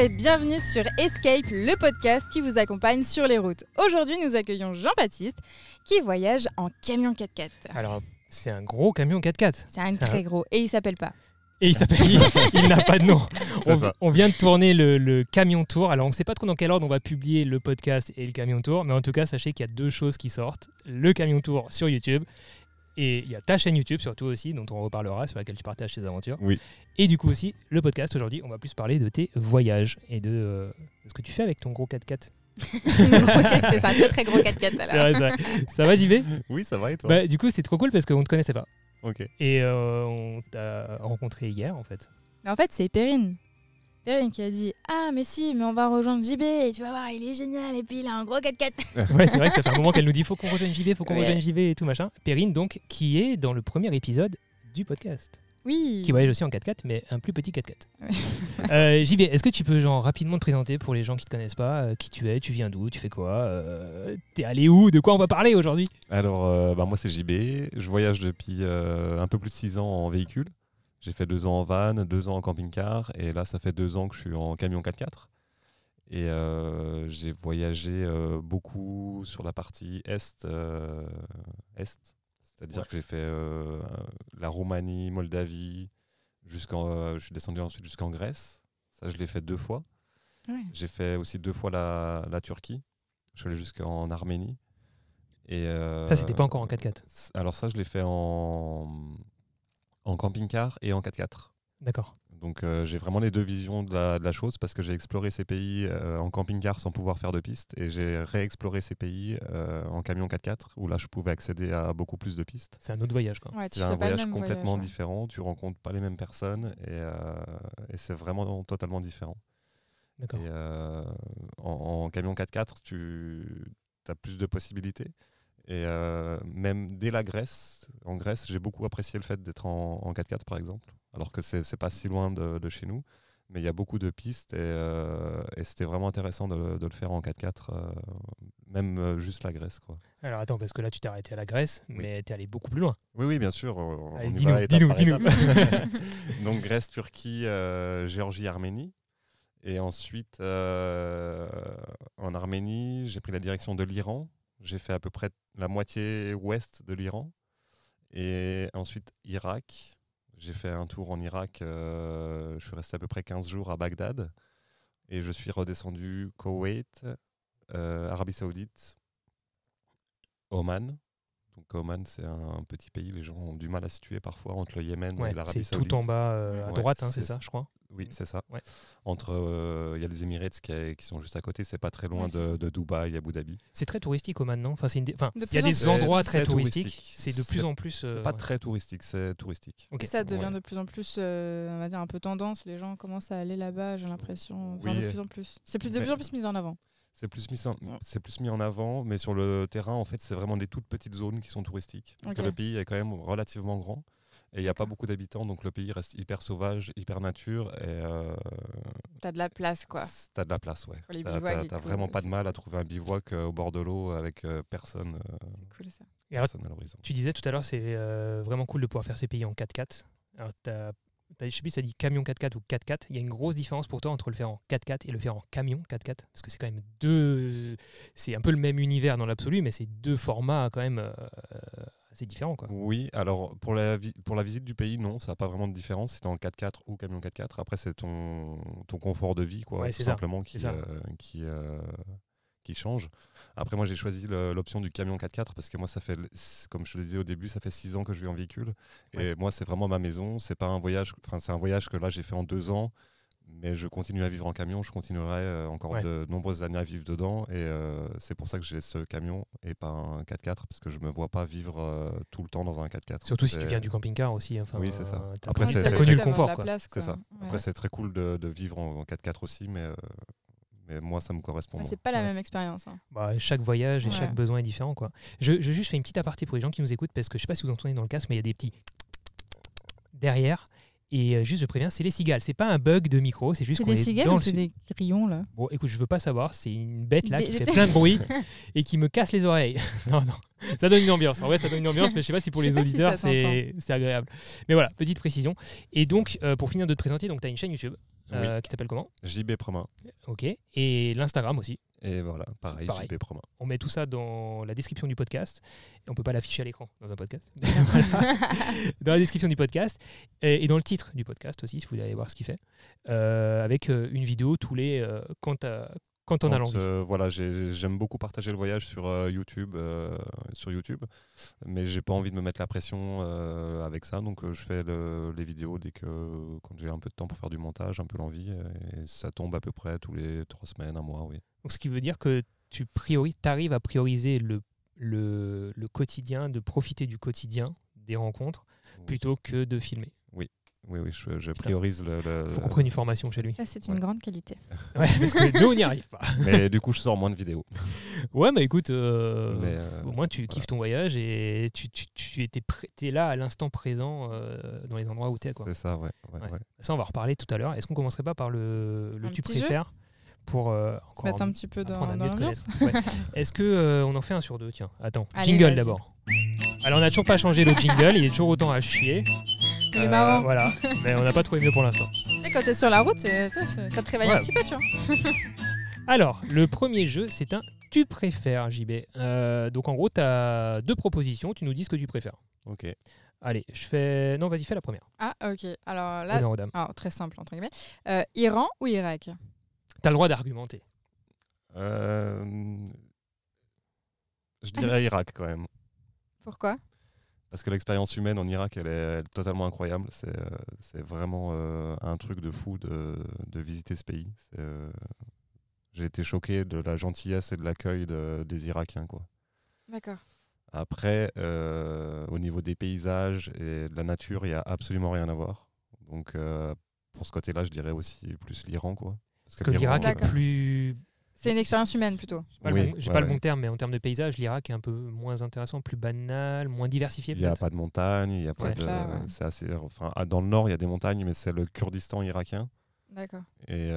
et bienvenue sur Escape, le podcast qui vous accompagne sur les routes. Aujourd'hui, nous accueillons Jean-Baptiste qui voyage en camion 4x4. Alors, c'est un gros camion 4x4. C'est un très gros et il s'appelle pas. Et il n'a pas de nom. C'est ça. On vient de tourner le camion tour. Alors, on ne sait pas trop dans quel ordre on va publier le podcast et le camion tour. Mais en tout cas, sachez qu'il y a deux choses qui sortent. Le camion tour sur YouTube. Et il y a ta chaîne YouTube surtout aussi, dont on reparlera, sur laquelle tu partages tes aventures. Oui. Et du coup aussi, le podcast aujourd'hui, on va plus parler de tes voyages et de ce que tu fais avec ton gros 4x4. C'est un très très gros 4x4 alors. C'est vrai. Ça va, JB? Oui, ça va et toi? Bah, du coup, c'est trop cool parce qu'on ne te connaissait pas. Ok. Et on t'a rencontré hier en fait. Mais en fait, c'est Perrine. Perrine qui a dit « Ah mais si, mais on va rejoindre JB et tu vas voir, il est génial et puis il a un gros 4x4. » Ouais, c'est vrai que ça fait un moment qu'elle nous dit faut qu'on rejoigne JB, faut qu'on Ouais. rejoigne JB et tout machin. Perrine donc qui est dans le premier épisode du podcast. Oui. Qui voyage aussi en 4x4 mais un plus petit 4x4. Oui. JB, est-ce que tu peux genre rapidement te présenter pour les gens qui te connaissent pas, qui tu es, tu viens d'où, tu fais quoi, t'es allé où, de quoi on va parler aujourd'hui? Alors, moi, c'est JB. Je voyage depuis un peu plus de 6 ans en véhicule. J'ai fait 2 ans en van, 2 ans en camping-car. Et là, ça fait 2 ans que je suis en camion 4x4. Et j'ai voyagé beaucoup sur la partie est. C'est-à-dire que j'ai fait la Roumanie, Moldavie, je suis descendu ensuite jusqu'en Grèce. Ça, je l'ai fait 2 fois. Ouais. J'ai fait aussi 2 fois la Turquie. Je suis allé jusqu'en Arménie. Et Ça c'était pas encore en 4x4. alors ça, je l'ai fait en camping-car et en 4x4. D'accord. Donc j'ai vraiment les deux visions de la chose parce que j'ai exploré ces pays en camping-car sans pouvoir faire de piste et j'ai réexploré ces pays en camion 4x4 où là je pouvais accéder à beaucoup plus de pistes. C'est un autre voyage quoi. Ouais, tu C'est fais un pas le voyage même complètement voyage, ouais. différent, tu rencontres pas les mêmes personnes et c'est vraiment totalement différent. D'accord. Et en camion 4x4, tu as plus de possibilités. Et même dès la Grèce, en Grèce, j'ai beaucoup apprécié le fait d'être en 4x4 par exemple, alors que c'est pas si loin de chez nous, mais il y a beaucoup de pistes et c'était vraiment intéressant de le faire en 4x4, même juste la Grèce, quoi. Alors attends, parce que là tu t'es arrêté à la Grèce, mais t'es allé beaucoup plus loin. Oui, bien sûr. On Allez, y dis-nous, va étape dis-nous, par dis-nous. étape. Donc Grèce, Turquie, Géorgie, Arménie. Et ensuite, en Arménie, j'ai pris la direction de l'Iran. J'ai fait à peu près la moitié ouest de l'Iran. Et ensuite, Irak. J'ai fait un tour en Irak. Je suis resté à peu près 15 jours à Bagdad. Et je suis redescendu Koweït, Arabie Saoudite, Oman. Donc Oman, c'est un petit pays. Les gens ont du mal à situer parfois entre le Yémen Ouais, et l'Arabie c'est Saoudite. tout en bas à Ouais, droite, c'est c'est ça, je crois. Oui, c'est ça. Ouais. Entre, il y a les Émirats qui sont juste à côté, c'est pas très loin Ouais, c'est de Dubaï, Abu Dhabi. C'est très touristique Oman, non? Enfin, De il y a plus en des plus. endroits C'est très très touristiques. touristique. C'est de plus en plus. C'est pas ouais. très touristique, c'est touristique. Ok. Et ça devient Ouais. de plus en plus, on va dire, un peu tendance. Les gens commencent à aller là-bas, j'ai l'impression. Enfin, Oui. de plus en plus. C'est de Mais- plus en plus mis en avant. C'est plus mis en avant, mais sur le terrain, en fait, c'est vraiment des toutes petites zones qui sont touristiques. Parce Ok. que le pays est quand même relativement grand et il n'y a pas beaucoup d'habitants, donc le pays reste hyper sauvage, hyper nature et T'as de la place, quoi. t'as de la place, ouais. Pour les T'as bivouacs et t'as tout, vraiment pas de c'est mal à trouver un bivouac au bord de l'eau avec personne, C'est cool ça. Et alors, personne à l'horizon. tu disais tout à l'heure, c'est vraiment cool de pouvoir faire ces pays en 4x4. Alors, je sais plus si ça dit camion 4x4 ou 4x4. Il y a une grosse différence pour toi entre le faire en 4x4 et le faire en camion 4x4. Parce que c'est quand même deux. C'est un peu le même univers dans l'absolu, mais c'est deux formats quand même assez différents, quoi. Oui, alors pour la visite du pays, non, ça n'a pas vraiment de différence si tu es en 4x4 ou camion 4x4. Après, c'est ton confort de vie, quoi, Ouais, tout c'est ça, simplement, c'est ça. qui change. Après, moi, j'ai choisi l'option du camion 4x4 parce que moi, comme je te le disais au début, ça fait 6 ans que je vis en véhicule. Ouais. Et moi, c'est vraiment ma maison. C'est pas un voyage, c'est un voyage que là, j'ai fait en 2 ans. Mais je continue à vivre en camion, je continuerai encore Ouais. de nombreuses années à vivre dedans. Et c'est pour ça que j'ai ce camion et pas un 4x4, parce que je ne me vois pas vivre tout le temps dans un 4x4. Surtout si tu viens du camping-car aussi. Enfin, Oui, c'est ça. T'as Après, connu, c'est- t'as c'est- connu le D'avoir de confort, la quoi. place, C'est quoi. ça. Ouais. Après, c'est très cool de vivre en 4x4 aussi, mais moi, ça me correspond. Ah, moins. c'est pas la Ouais. même expérience. Hein. Bah, chaque voyage et Ouais. chaque besoin est différent, quoi. Je juste fais une petite aparté pour les gens qui nous écoutent parce que je sais pas si vous entendez dans le casque, mais il y a des petits derrière. Et juste, je préviens, c'est les cigales. C'est pas un bug de micro, c'est juste C'est qu'on des est cigales dans ou le c'est des grillons là? Bon, écoute, je veux pas savoir. C'est une bête là Des- qui des- fait plein de bruit et qui me casse les oreilles. Non, non. Ça donne une ambiance. En vrai, ça donne une ambiance, mais je sais pas si pour Je sais les pas si auditeurs, ça c'est agréable. Mais voilà, petite précision. Et donc, pour finir de te présenter, tu as une chaîne YouTube qui s'appelle comment? JB Promain. Ok. Et l'Instagram aussi. Et voilà, pareil. JB Promain. On met tout ça dans la description du podcast. Et on peut pas l'afficher à l'écran dans un podcast. Voilà. Dans la description du podcast. Et dans le titre du podcast aussi, si vous voulez aller voir ce qu'il fait. Avec une vidéo tous les... quand on a l'envie. Voilà, j'aime beaucoup partager le voyage sur YouTube, mais j'ai pas envie de me mettre la pression avec ça, donc je fais les vidéos quand j'ai un peu de temps pour faire du montage, un peu l'envie, et ça tombe à peu près tous les 3 semaines, un mois, oui. Donc, ce qui veut dire que tu arrives à prioriser le quotidien, de profiter du quotidien, des rencontres, plutôt que de filmer. Oui, je priorise Faut qu'on prenne une formation chez lui. Ça, c'est une grande qualité. Ouais, parce que nous, on n'y arrive pas. Mais du coup, je sors moins de vidéos. Ouais, mais écoute, Mais, au moins tu kiffes ton voyage et tu es là à l'instant présent dans les endroits où tu es. C'est ça, ouais. Ça, on va en reparler tout à l'heure. Est-ce qu'on commencerait pas par le tu petit préfères pour Se mettre un petit peu dans l'ambiance. Ouais. Est-ce que on en fait un sur deux? Tiens, attends. Allez, Jingle vas-y. d'abord. Alors, on n'a toujours pas changé le jingle, il est toujours autant à chier. Il est marrant. Voilà, mais on n'a pas trouvé mieux pour l'instant. Tu sais, quand t'es sur la route, ça te réveille Ouais. un petit peu, tu vois. Alors, le premier jeu, c'est un tu préfères, JB. Donc, en gros, tu as 2 propositions, tu nous dis ce que tu préfères. Ok. Allez, je fais. Non, vas-y, fais la première. Ah, ok. Alors là, Honneur aux dames. très simple, entre guillemets. Iran ou Irak? T'as le droit d'argumenter. Je dirais Irak quand même. Pourquoi? Parce que l'expérience humaine en Irak, elle est totalement incroyable. C'est vraiment un truc de fou de visiter ce pays. J'ai été choqué de la gentillesse et de l'accueil des Irakiens, quoi. D'accord. Après, au niveau des paysages et de la nature, il n'y a absolument rien à voir. Donc, pour ce côté-là, je dirais aussi plus l'Iran, quoi. Parce Que l'Irak est D'accord. plus. C'est une expérience humaine, plutôt. J'ai pas le bon terme, mais en termes de paysage, l'Irak est un peu moins intéressant, plus banal, moins diversifié. Il n'y a peut-être. pas de montagne, il y a pas Ouais. de. Là, ouais. C'est assez. Enfin, dans le nord, il y a des montagnes, mais c'est le Kurdistan irakien. D'accord. Et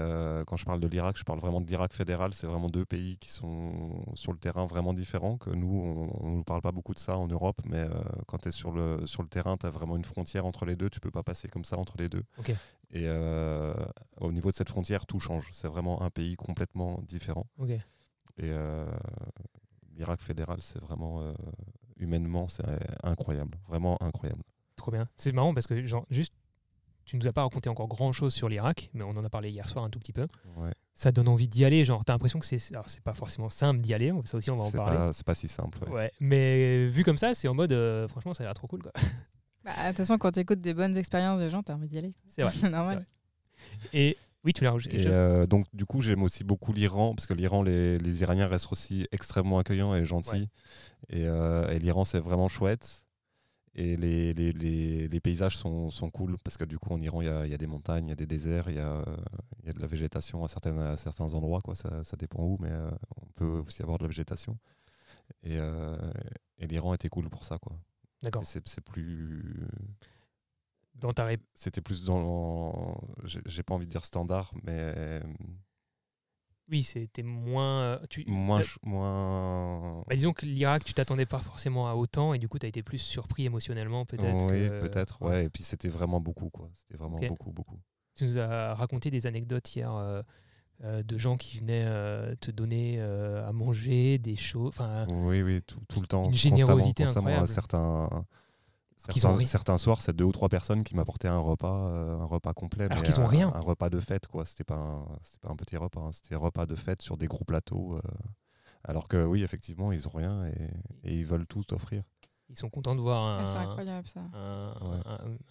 quand je parle de l'Irak, je parle vraiment de l'Irak fédéral. C'est vraiment 2 pays qui sont sur le terrain vraiment différents. Que nous, on ne nous parle pas beaucoup de ça en Europe, mais quand tu es sur le terrain, tu as vraiment une frontière entre les deux. Tu peux pas passer comme ça entre les deux. Ok. Et au niveau de cette frontière, tout change. C'est vraiment un pays complètement différent. Ok. Et l'Irak fédéral, c'est vraiment humainement, c'est incroyable, vraiment incroyable. Trop bien. C'est marrant parce que, genre, juste, tu nous as pas raconté encore grand chose sur l'Irak, mais on en a parlé hier soir un tout petit peu. Ouais. Ça donne envie d'y aller. Genre, t'as l'impression que alors, c'est pas forcément simple d'y aller. Ça aussi, on va en parler. C'est pas si simple. Ouais. Ouais. Mais vu comme ça, c'est en mode, franchement, ça a l'air trop cool, quoi. Bah, de toute façon, quand tu écoutes des bonnes expériences des gens, t'as envie d'y aller. C'est vrai. C'est normal. Et oui, tu voulais rajouter quelque chose. Donc du coup, j'aime aussi beaucoup l'Iran, parce que l'Iran, les Iraniens restent aussi extrêmement accueillants et gentils. Ouais. Et l'Iran, c'est vraiment chouette. Et les paysages sont cool, parce que du coup, en Iran, il y a des montagnes, il y a des déserts, il y a de la végétation à certains endroits, quoi. Ça dépend où, mais on peut aussi avoir de la végétation. Et l'Iran était cool pour ça, quoi. D'accord. Et c'est plus... Dans ta C'était plus dans... J'ai pas envie de dire standard, mais... Oui, c'était moins... moins... Bah, disons que l'Irak, tu t'attendais pas forcément à autant, et du coup, tu as été plus surpris émotionnellement, peut-être. Oui, peut-être, ouais. Et puis c'était vraiment beaucoup, quoi. C'était vraiment Okay. beaucoup. Tu nous as raconté des anecdotes hier de gens qui venaient te donner à manger, des choses... Oui, tout le temps. Une générosité constamment incroyable. Certains soirs, c'est 2 ou 3 personnes qui m'apportaient un repas complet. Alors mais qu'ils ont rien. Un repas de fête, quoi. C'était pas un petit repas, hein. C'était un repas de fête sur des gros plateaux. Alors que oui, effectivement, ils ont rien et ils veulent tout offrir. Ils sont contents de voir C'est incroyable, ça.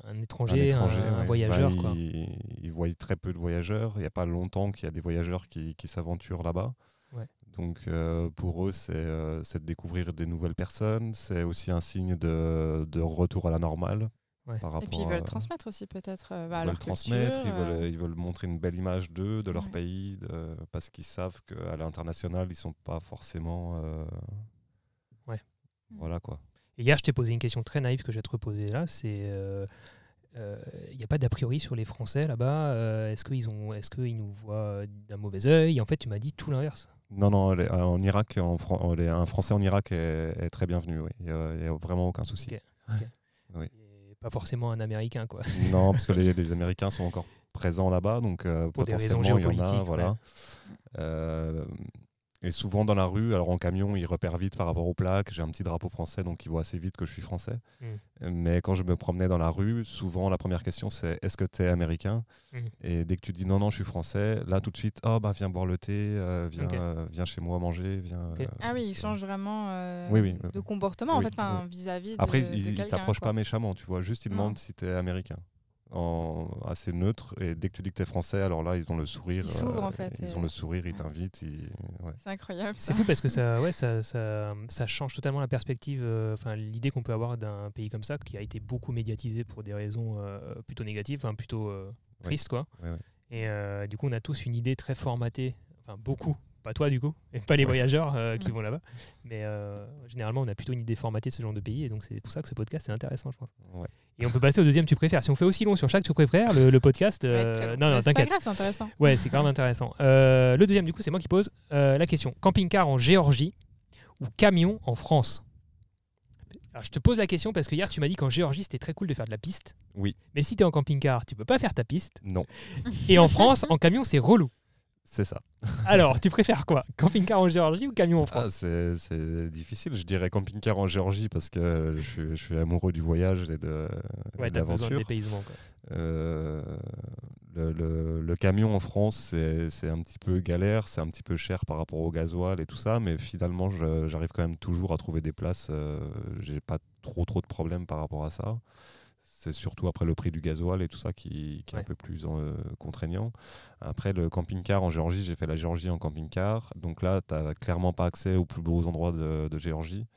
un étranger, un voyageur. Bah, quoi. ils voient très peu de voyageurs. Il n'y a pas longtemps qu'il y a des voyageurs qui s'aventurent là-bas. Ouais. Donc pour eux, c'est de découvrir des nouvelles personnes. C'est aussi un signe de retour à la normale. Ouais. Par Et puis ils veulent transmettre aussi peut-être ils veulent transmettre, ils veulent montrer une belle image d'eux, de leur pays, parce qu'ils savent qu'à l'international, ils ne sont pas forcément... Voilà, quoi. Et hier, je t'ai posé une question très naïve que je vais te reposer là. C'est... Il n'y a pas d'a priori sur les Français là-bas. Est-ce qu'ils nous voient d'un mauvais œil? En fait, tu m'as dit tout l'inverse. Non, en Irak, un Français en Irak est très bienvenu. Oui. Il n'y a vraiment aucun souci. Ok. Oui. Et pas forcément un Américain, quoi. Non, parce que les Américains sont encore présents là-bas, donc Pour des raisons potentiellement il y en a. géopolitiques. Voilà. Et souvent dans la rue, alors en camion, ils repèrent vite par rapport aux plaques. J'ai un petit drapeau français, donc ils voient assez vite que je suis français. Mais quand je me promenais dans la rue, souvent la première question c'est est-ce que tu es américain? Et dès que tu dis non, je suis français, là tout de suite, viens boire le thé, viens chez moi manger. Ah oui, ils changent vraiment oui. de comportement Oui, en fait, vis-à-vis Après, de ils quelqu'un. t'approchent quoi. pas méchamment, tu vois, juste ils Non. demandent si tu es américain. Assez neutre, et dès que tu dis que tu es français, alors là ils ont le sourire. Ils s'ouvrent en fait. Ils ont le sourire, ils t'invitent. Ouais. C'est incroyable. C'est fou parce que ça change totalement la perspective, l'idée qu'on peut avoir d'un pays comme ça qui a été beaucoup médiatisé pour des raisons plutôt négatives, plutôt tristes, quoi. Ouais. Et du coup, on a tous une idée très formatée, beaucoup. Pas toi du coup, et pas les voyageurs qui vont là-bas. Mais généralement, on a plutôt une idée formatée de ce genre de pays. Et donc, c'est pour ça que ce podcast est intéressant, je pense. Ouais. Et on peut passer au deuxième tu préfères. Si on fait aussi long sur chaque tu préfères, le podcast... non, c'est pas t'inquiète. grave, c'est intéressant. Ouais, c'est quand même intéressant. Le deuxième, du coup, c'est moi qui pose la question. Camping-car en Géorgie ou camion en France? Alors, je te pose la question parce que hier, tu m'as dit qu'en Géorgie, c'était très cool de faire de la piste. Oui. Mais si tu es en camping-car, tu peux pas faire ta piste. Non. Et en France, en camion, c'est relou. C'est ça. Alors, tu préfères quoi? Camping-car en Géorgie ou camion en France? C'est difficile. Je dirais camping-car en Géorgie parce que je suis amoureux du voyage et de t'as besoin de l'aventure. dépaysement, quoi. Le camion en France, c'est un petit peu galère, c'est un petit peu cher par rapport au gasoil et tout ça, mais finalement, j'arrive quand même toujours à trouver des places. J'ai pas trop de problèmes par rapport à ça. C'est surtout après le prix du gasoil et tout ça qui est un peu plus contraignant. Après, le camping-car en Géorgie, j'ai fait la Géorgie en camping-car. Donc là, tu n'as clairement pas accès aux plus beaux endroits de Géorgie.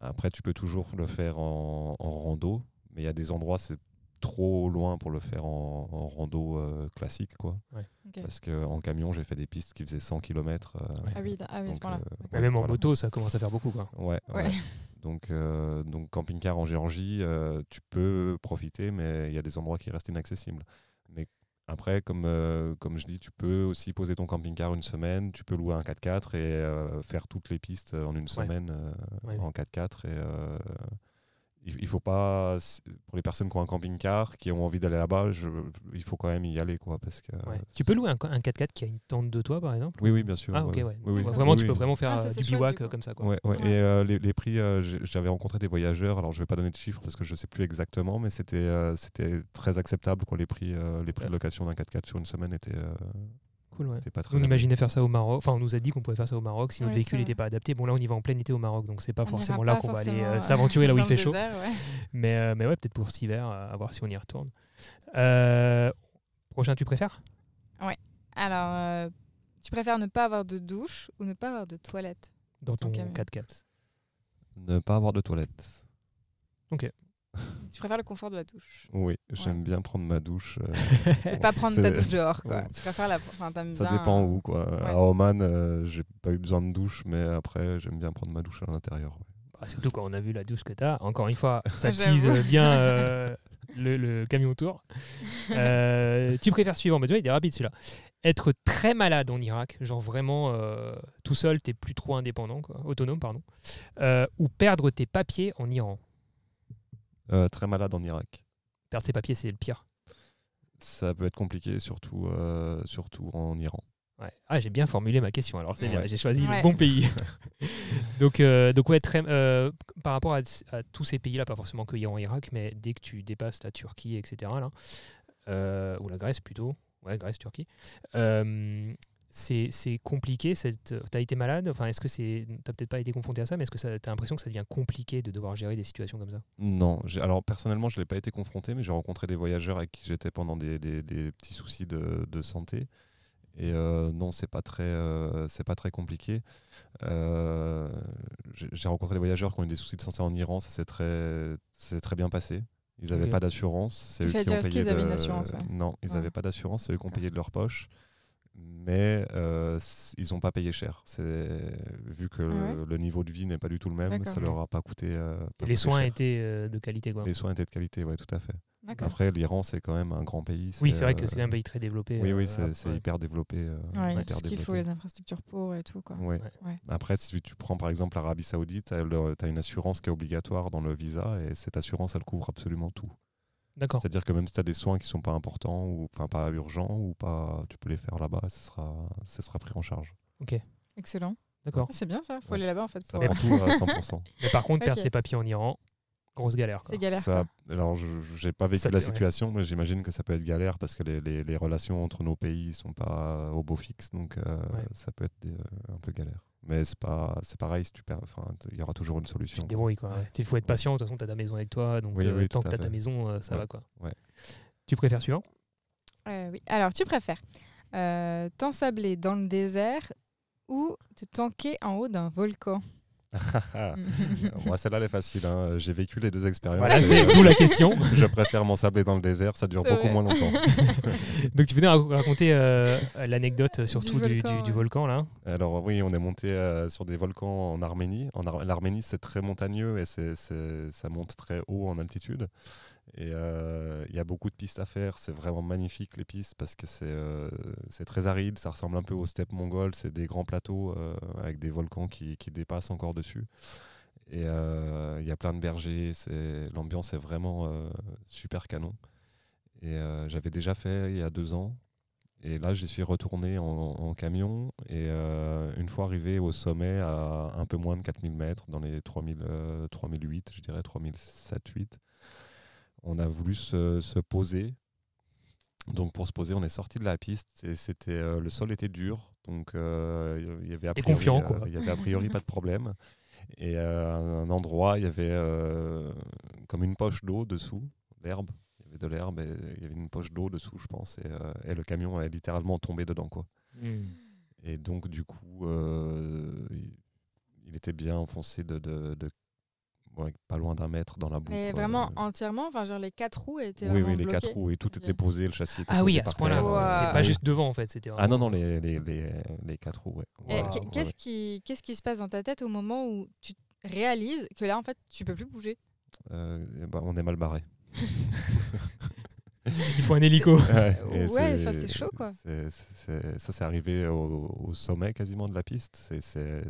Après, tu peux toujours le faire en rando, mais il y a des endroits, c'est trop loin pour le faire en rando classique, quoi. Ouais. Okay. Parce qu'en camion, j'ai fait des pistes qui faisaient 100 km. Ah oui, à ce point-là. Même en moto, ça commence à faire beaucoup, quoi. Ouais. Donc camping-car en Géorgie, tu peux profiter, mais il y a des endroits qui restent inaccessibles. Mais après, comme je dis, tu peux aussi poser ton camping-car une semaine, tu peux louer un 4x4 et faire toutes les pistes en une semaine en 4x4. Et il faut pas, pour les personnes qui ont un camping-car, qui ont envie d'aller là-bas, il faut quand même y aller, quoi, parce que. Tu peux louer un 4x4 qui a une tente de toi, par exemple? Oui, bien sûr. Ah, ok, ouais. Oui. Vraiment, tu peux vraiment faire du bivouac comme ça, quoi. Ouais. Et les prix, j'avais rencontré des voyageurs, alors je vais pas donner de chiffres parce que je sais plus exactement, mais c'était très acceptable, quoi, les prix de location d'un 4x4 sur une semaine étaient. Cool, ouais. Pas très on imaginait faire ça au Maroc. Enfin, on nous a dit qu'on pouvait faire ça au Maroc si notre véhicule ça n'était pas adapté. Bon, là, on y va en plein été au Maroc, donc c'est pas On forcément ira là pas qu'on va aller forcément, s'aventurer là où il dans fait le chaud. désert, ouais. Mais ouais, peut-être pour cet hiver, à voir si on y retourne. Prochain, tu préfères? Ouais. Alors, tu préfères ne pas avoir de douche ou ne pas avoir de toilette dans ton camion? 4x4? Ne pas avoir de toilette. Ok. Tu préfères le confort de la douche? Oui, j'aime bien prendre ma douche. Et pas prendre ta douche dehors, quoi. Ouais. Tu préfères t'aimes Ça bien, dépend où, quoi. ouais. À Oman, j'ai pas eu besoin de douche, mais après, j'aime bien prendre ma douche à l'intérieur. Ouais. Surtout quand on a vu la douche que tu as. Encore une fois, ça J'avoue. tease bien le camion tour. Tu préfères suivant, mais tu vois, il est rapide celui-là. Être très malade en Irak, genre vraiment tout seul, t'es plus trop indépendant, quoi, autonome, pardon. Ou perdre tes papiers en Iran. Très malade en Irak. Perdre ses papiers, c'est le pire. Ça peut être compliqué, surtout en Iran. Ouais. Ah, j'ai bien formulé ma question, alors c'est bien, j'ai choisi le Ouais. bon pays. donc ouais, par rapport à tous ces pays-là, pas forcément que Iran, Irak, mais dès que tu dépasses la Turquie, etc., là, ou la Grèce plutôt, ouais, Grèce, Turquie, c'est compliqué. T'as été malade, enfin, est-ce que t'as peut-être pas été confronté à ça, mais est-ce que t'as l'impression que ça devient compliqué de devoir gérer des situations comme ça? Non, alors personnellement, je l'ai pas été confronté, mais j'ai rencontré des voyageurs avec qui j'étais pendant des petits soucis de santé. Et non, c'est pas très compliqué. J'ai rencontré des voyageurs qui ont eu des soucis de santé en Iran, ça s'est très bien passé. Ils n'avaient pas d'assurance, c'est eux qui ont payé. Ils avaient une assurance, ouais. Non, ils n'avaient pas d'assurance, c'est eux qui ont payé de leur poche. Mais ils n'ont pas payé cher. Vu que le niveau de vie n'est pas du tout le même, ça leur a pas coûté. Les soins étaient de qualité, quoi. Les soins étaient de qualité, ouais, tout à fait. D'accord. Après, l'Iran, c'est quand même un grand pays. Oui, c'est vrai que c'est quand même un pays très développé. Oui, c'est hyper développé. Ouais, hyper tout ce qu'il faut, développé. les infrastructures pour et tout, quoi. Ouais. Ouais. Après, si tu prends par exemple l'Arabie Saoudite, tu as une assurance qui est obligatoire dans le visa et cette assurance, elle couvre absolument tout. D'accord. C'est-à-dire que même si tu as des soins qui ne sont pas importants ou pas urgents ou pas, tu peux les faire là-bas, ce sera pris en charge. Excellent. D'accord. C'est bien ça, faut Ouais. aller là-bas en fait. Ça pour- prend tout à 100%. Mais par contre, perdre Ok. ses papiers en Iran, grosse galère. Quoi. C'est galère. Ça, quoi. alors, je n'ai pas vécu Ça la peut- ouais. situation, mais j'imagine que ça peut être galère parce que les relations entre nos pays ne sont pas au beau fixe, donc ça peut être un peu galère. Mais c'est pareil, si tu perds, il y aura toujours une Tu solution. te débrouilles. Il faut être patient. De toute façon, tu as ta maison avec toi. Donc, Oui, tant tout que à tu as ta fait. maison, ça Ouais. va. Quoi. Ouais. Tu préfères suivant? Oui. Alors, tu préfères t'ensabler dans le désert ou te tanker en haut d'un volcan? Moi, celle-là, elle est facile. Hein. J'ai vécu les deux expériences. Voilà, et, c'est d'où la question. je préfère m'ensabler dans le désert, ça dure C'est beaucoup vrai. moins longtemps. Donc, tu venais raconter l'anecdote surtout du volcan, volcan, là. Alors oui, on est monté sur des volcans en Arménie. L'Arménie, c'est très montagneux et ça monte très haut en altitude. Et il y a beaucoup de pistes à faire. C'est vraiment magnifique les pistes parce que c'est très aride. Ça ressemble un peu aux steppes mongoles. C'est des grands plateaux avec des volcans qui dépassent encore dessus. Et il y a plein de bergers. L'ambiance est vraiment super canon. Et j'avais déjà fait il y a 2 ans. Et là, j'y suis retourné en camion. Et une fois arrivé au sommet, à un peu moins de 4000 mètres, dans les 3008, je dirais 3007-8, on a voulu se poser. Donc pour se poser, on est sorti de la piste. Et le sol était dur. Donc il y avait T'es confiant, quoi. il y avait a priori pas de problème. Et à un endroit, il y avait comme une poche d'eau dessous, l'herbe. Il y avait de l'herbe et il y avait une poche d'eau dessous, je pense. Et le camion est littéralement tombé dedans, quoi. Et donc, du coup, il était bien enfoncé pas loin d'1 mètre dans la boue. Mais quoi. vraiment entièrement, enfin genre les 4 roues étaient Oui, vraiment les bloquées. 4 roues et tout Ok. était posé, le châssis était Ah oui, posé à par ce point-là. terre. Wow. C'est pas juste devant, en fait. C'était Ah non, vraiment- les 4 roues, ouais. Et Wow. qu'est-ce qui se passe dans ta tête au moment où tu réalises que là en fait tu peux plus bouger? On est mal barré. Il faut un hélico. Ouais, ça, c'est chaud, quoi. Ça, c'est arrivé au sommet quasiment de la piste. C'était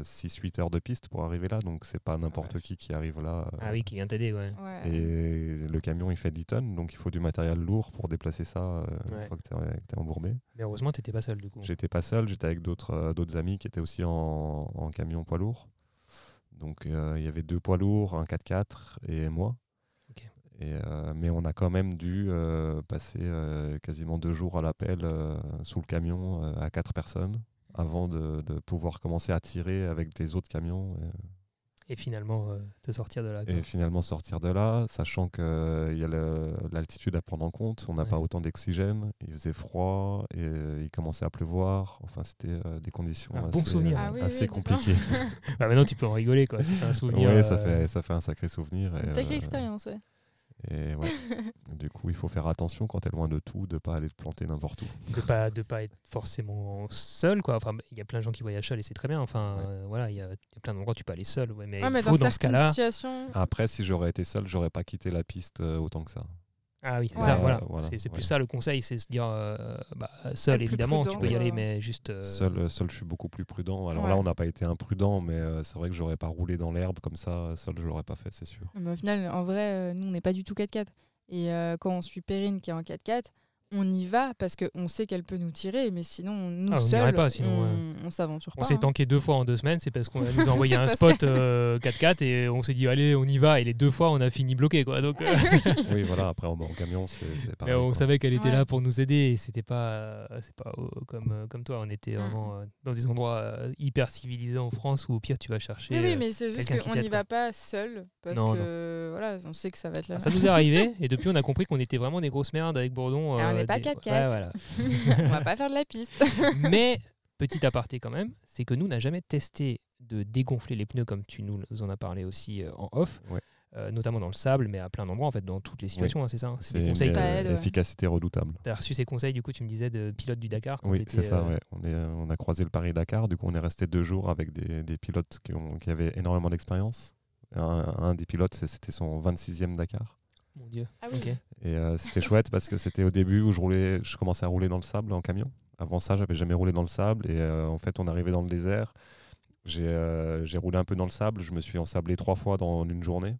6-8 heures de piste pour arriver là, donc c'est pas n'importe qui arrive là. Ah oui, qui vient t'aider, ouais. Ouais. Et le camion, il fait 10 tonnes, donc il faut du matériel lourd pour déplacer ça Ouais. une fois que t'es embourbé. Mais heureusement, t'étais pas seul, du coup. J'étais pas seul, j'étais avec d'autres amis qui étaient aussi en camion poids lourd. Donc il y avait 2 poids lourds, un 4x4 et moi. Ok. Mais on a quand même dû passer quasiment 2 jours à l'appel sous le camion à 4 personnes avant de pouvoir commencer à tirer avec des autres camions Et finalement, te sortir de là. quoi. et finalement sortir de là, sachant qu'il y a l'altitude à prendre en compte. On n'a Ouais. pas autant d'oxygène, il faisait froid et il commençait à pleuvoir. Enfin, c'était des conditions Un bon souvenir. Ah oui, assez oui, compliquées. Bah, maintenant, tu peux en rigoler, quoi. C'est un souvenir. Oui, ça fait un sacré souvenir. C'est une sacrée expérience, ouais. Et ouais. Du coup, il faut faire attention quand tu es loin de tout, de ne pas aller te planter n'importe où. De pas être forcément seul, quoi. Enfin, il y a plein de gens qui voyagent seuls et c'est très bien. Enfin, voilà, il y a plein d'endroits où tu peux aller seul. Ouais, mais Ouais, il mais faut dans ce certaines cas-là. situations. Après, si j'aurais été seul, j'aurais pas quitté la piste autant que ça. Ah oui, c'est Ouais. ça, voilà. Voilà, C'est plus ouais. ça le conseil, c'est se dire seul, Être plus évidemment, tu prudent, peux y quoi. aller, mais juste. Seul, je suis beaucoup plus prudent. Alors Ouais. là, on n'a pas été imprudent, mais c'est vrai que j'aurais pas roulé dans l'herbe comme ça. Seul, je l'aurais pas fait, c'est sûr. Mais au final, en vrai, nous, on n'est pas du tout 4x4. Et quand on suit Perrine qui est en 4x4, on y va parce qu'on sait qu'elle peut nous tirer, mais sinon, nous Ah, on seuls, n'irait pas, sinon, on s'aventure On pas. s'est hein. tanké 2 fois en 2 semaines, c'est parce qu'on nous a envoyé C'est un parce spot 4x4 et on s'est dit allez on y va et les 2 fois on a fini bloqué quoi. Donc Oui, voilà. Après, en camion, c'est mais pareil. on quoi. savait qu'elle était Ouais. là pour nous aider et c'était pas c'est pas comme toi, on était vraiment dans des endroits hyper civilisés en France où au pire tu vas chercher. Oui, mais c'est juste quelqu'un qui qu'on t'aide, n'y va pas seul parce Non, que voilà, on sait que ça va être là. Ça nous est arrivé et depuis on a compris qu'on était vraiment des grosses merdes avec Bourdon. Ah, on n'est pas des- 4x4. Ouais, voilà. On va pas faire de la piste. Mais petit aparté quand même, c'est que nous on n'a jamais testé de dégonfler les pneus comme tu nous en as parlé aussi en off. Ouais. Notamment dans le sable, mais à plein d'endroits, en fait, dans toutes les situations, hein, c'est ça. hein. C'est C'est des une conseils. Ça aide, ouais. efficacité redoutable. Tu as reçu ces conseils, du coup, tu me disais, de pilote du Dakar. Quand Oui, t'étais, c'est ça. Ouais. On a croisé le Paris-Dakar. Du coup, on est resté 2 jours avec des pilotes qui avaient énormément d'expérience. Un des pilotes, c'était son 26e Dakar. Mon Dieu. Ah oui. Ok. Et c'était chouette parce que c'était au début où je commençais à rouler dans le sable en camion. Avant ça, j'avais jamais roulé dans le sable. Et en fait, on arrivait dans le désert. J'ai roulé un peu dans le sable. Je me suis ensablé 3 fois dans une journée.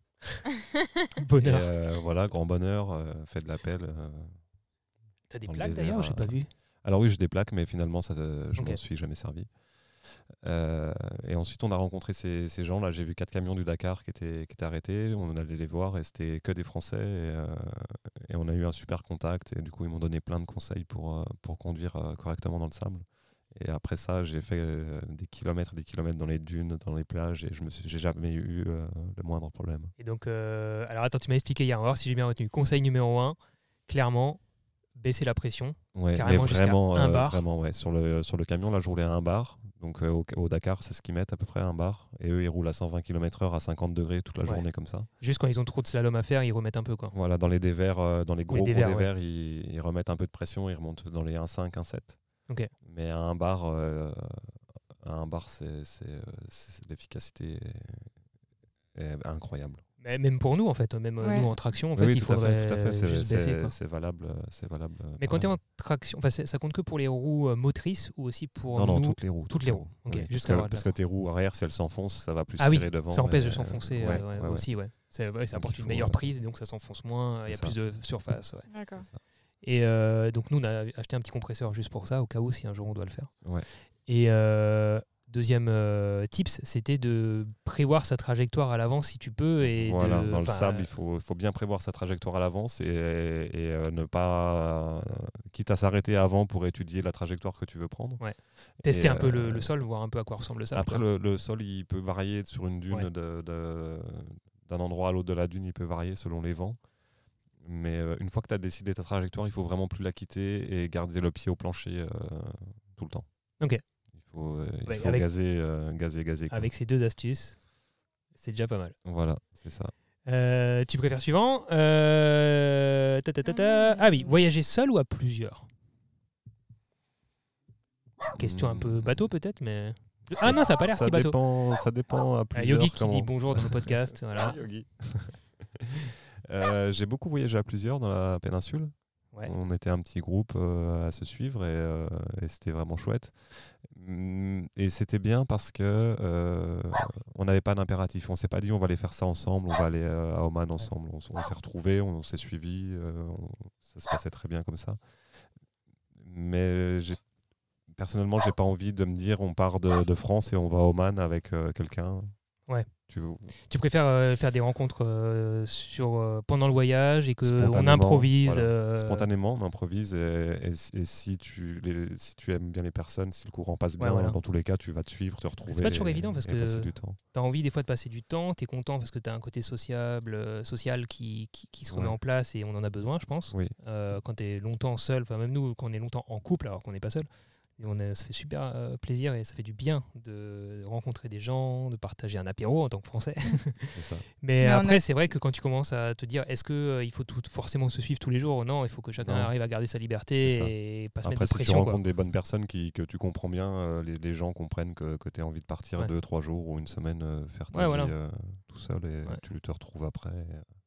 Bonheur. Et, voilà, grand bonheur. Fait de la pelle. T'as des dans le plaques désert, d'ailleurs, j'ai pas vu. Alors oui, j'ai des plaques, mais finalement, je Ok. m'en suis jamais servi. Et ensuite, on a rencontré ces gens-là. J'ai vu 4 camions du Dakar qui étaient arrêtés. On allait les voir et c'était que des Français. Et on a eu un super contact. Et du coup, ils m'ont donné plein de conseils pour conduire correctement dans le sable. Et après ça, j'ai fait des kilomètres dans les dunes, dans les plages. Et j'ai jamais eu le moindre problème. Et donc, alors attends, tu m'as expliqué hier, on va voir si j'ai bien retenu. Conseil numéro 1, clairement, baisser la pression. Ouais, Carrément mais jusqu'à vraiment, un bar. vraiment, ouais. Sur le camion, là, je roulais à 1 bar. Donc au Dakar, c'est ce qu'ils mettent à peu près 1 bar. Et eux, ils roulent à 120 km/h à 50 degrés toute la Ouais. journée comme ça. Juste quand ils ont trop de slalom à faire, ils remettent un peu, quoi. Voilà, dans les dévers, dans les gros dévers, dévers, ils remettent un peu de pression, ils remontent dans les 1,5, 1,7. Ok. Mais à 1 bar, l'efficacité est incroyable. Mais même pour nous, en fait, même Ouais. nous en traction, en fait, Oui, il tout à faudrait fait. juste baisser, quoi. C'est valable. Mais quand tu es pareil. en traction, enfin, ça compte que pour les roues motrices ou aussi pour Non, nous toutes les roues. Toutes les roues. Ok, Oui, juste parce avoir de que la- tes roues arrière, si elles s'enfoncent, ça va plus Ah oui, tirer devant. ça empêche et- de s'enfoncer ouais. aussi, ouais. Ça Donc, apporte il une faut, meilleure prise, et donc ça s'enfonce moins, il y a c'est plus ça. de surface. Ouais. D'accord. Et donc nous, on a acheté un petit compresseur juste pour ça, au cas où, si un jour on doit le faire. Ouais. Et deuxième tips, c'était de prévoir sa trajectoire à l'avance si tu peux. Et Voilà, de, dans le enfin, sable, il faut bien prévoir sa trajectoire à l'avance et ne pas, quitte à s'arrêter avant pour étudier la trajectoire que tu veux prendre. Ouais. Tester Et, un peu le sol, voir un peu à quoi ressemble le sable. Après, quoi. le sol, il peut varier sur une dune Ouais. d'un endroit à l'autre de la dune, il peut varier selon les vents. Mais une fois que tu as décidé ta trajectoire, il faut vraiment plus la quitter et garder le pied au plancher tout le temps. Ok. Il faut avec- gazer. Quoi. Avec ces 2 astuces, c'est déjà pas mal. Voilà, c'est ça. Tu préfères suivant Ah oui, voyager seul ou à plusieurs? Question un peu bateau peut-être, mais... Ah non, ça n'a pas l'air si bateau. Ça dépend à plusieurs. Yogi qui comment- dit bonjour dans le podcast. Voilà. Yogi. J'ai beaucoup voyagé à plusieurs dans la péninsule. Ouais. On était un petit groupe à se suivre et c'était vraiment chouette. Et c'était bien parce que on n'avait pas d'impératif. On s'est pas dit on va aller faire ça ensemble, on va aller à Oman ensemble. On s'est retrouvés, on s'est suivis, ça se passait très bien comme ça. Mais personnellement, j'ai pas envie de me dire on part de France et on va à Oman avec quelqu'un. Ouais. Tu Tu préfères faire des rencontres pendant le voyage et qu'on Spontanément, improvise voilà. Spontanément, on improvise et si tu aimes bien les personnes, si le courant passe bien, voilà. dans tous les cas, tu vas te suivre, te retrouver. C'est pas toujours évident parce et que passer du temps. tu as envie des fois de passer du temps, tu es content parce que tu as un côté social qui se remet Ouais. en place et on en a besoin, je pense. Oui. Quand tu es longtemps seul, enfin même nous, quand on est longtemps en couple alors qu'on n'est pas seul, ça fait super plaisir et ça fait du bien de rencontrer des gens, de partager un apéro en tant que Français. C'est ça. Mais Mais après, c'est vrai que quand tu commences à te dire est-ce qu'il faut forcément se suivre tous les jours? Non, il faut que chacun Non. arrive à garder sa C'est ça. liberté et pas se mettre Après, de si tu pression. rencontres des bonnes personnes que tu comprends bien, les gens comprennent que tu as envie de partir Ouais. 2-3 jours ou une semaine faire ta Ouais, vie voilà. tout seul et Ouais. tu te retrouves après.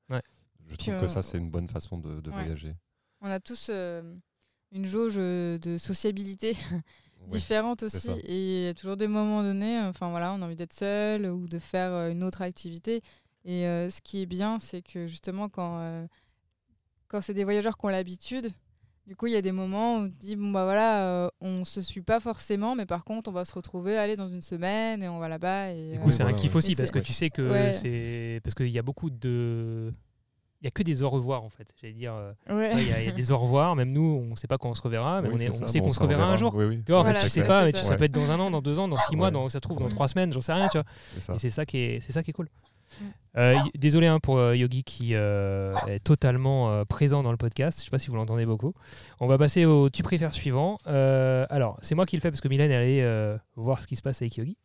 Ouais. Je Puis, trouve que ça, c'est une bonne façon de ouais. voyager. On a tous une jauge de sociabilité Ouais. différente c'est aussi. ça. Et il y a toujours des moments donnés, enfin voilà, on a envie d'être seul ou de faire une autre activité. Et ce qui est bien, c'est que justement, quand c'est des voyageurs qui ont l'habitude, du coup, il y a des moments où on se dit, bon bah voilà, on se suit pas forcément, mais par contre, on va se retrouver, aller dans une semaine et on va là-bas. Et, Du coup, c'est voilà, un kiff ouais. aussi Et parce que c'est- tu sais que Ouais. c'est. Parce qu'il y a beaucoup de. Il n'y a que des au revoir en fait. J'allais dire. Ouais. Il y a des au revoir, même nous, on ne sait pas quand on se reverra, mais Oui, c'est on ça. sait Bon, qu'on on se s'en reverra un jour. Oui, oui. Tu vois, en Voilà, fait, tu c'est sais ça, pas, c'est mais ça. ça Ouais. peut être dans 1 an, dans 2 ans, dans 6 mois, Ouais. ça se trouve dans Mm. 3 semaines, j'en sais rien, tu vois. C'est ça. Et c'est ça qui est cool. Mm. Désolé pour Yogi qui est totalement présent dans le podcast. Je sais pas si vous l'entendez beaucoup. On va passer au tu préfères suivant. Alors, c'est moi qui le fais parce que Mylène est allée voir ce qui se passe avec Yogi.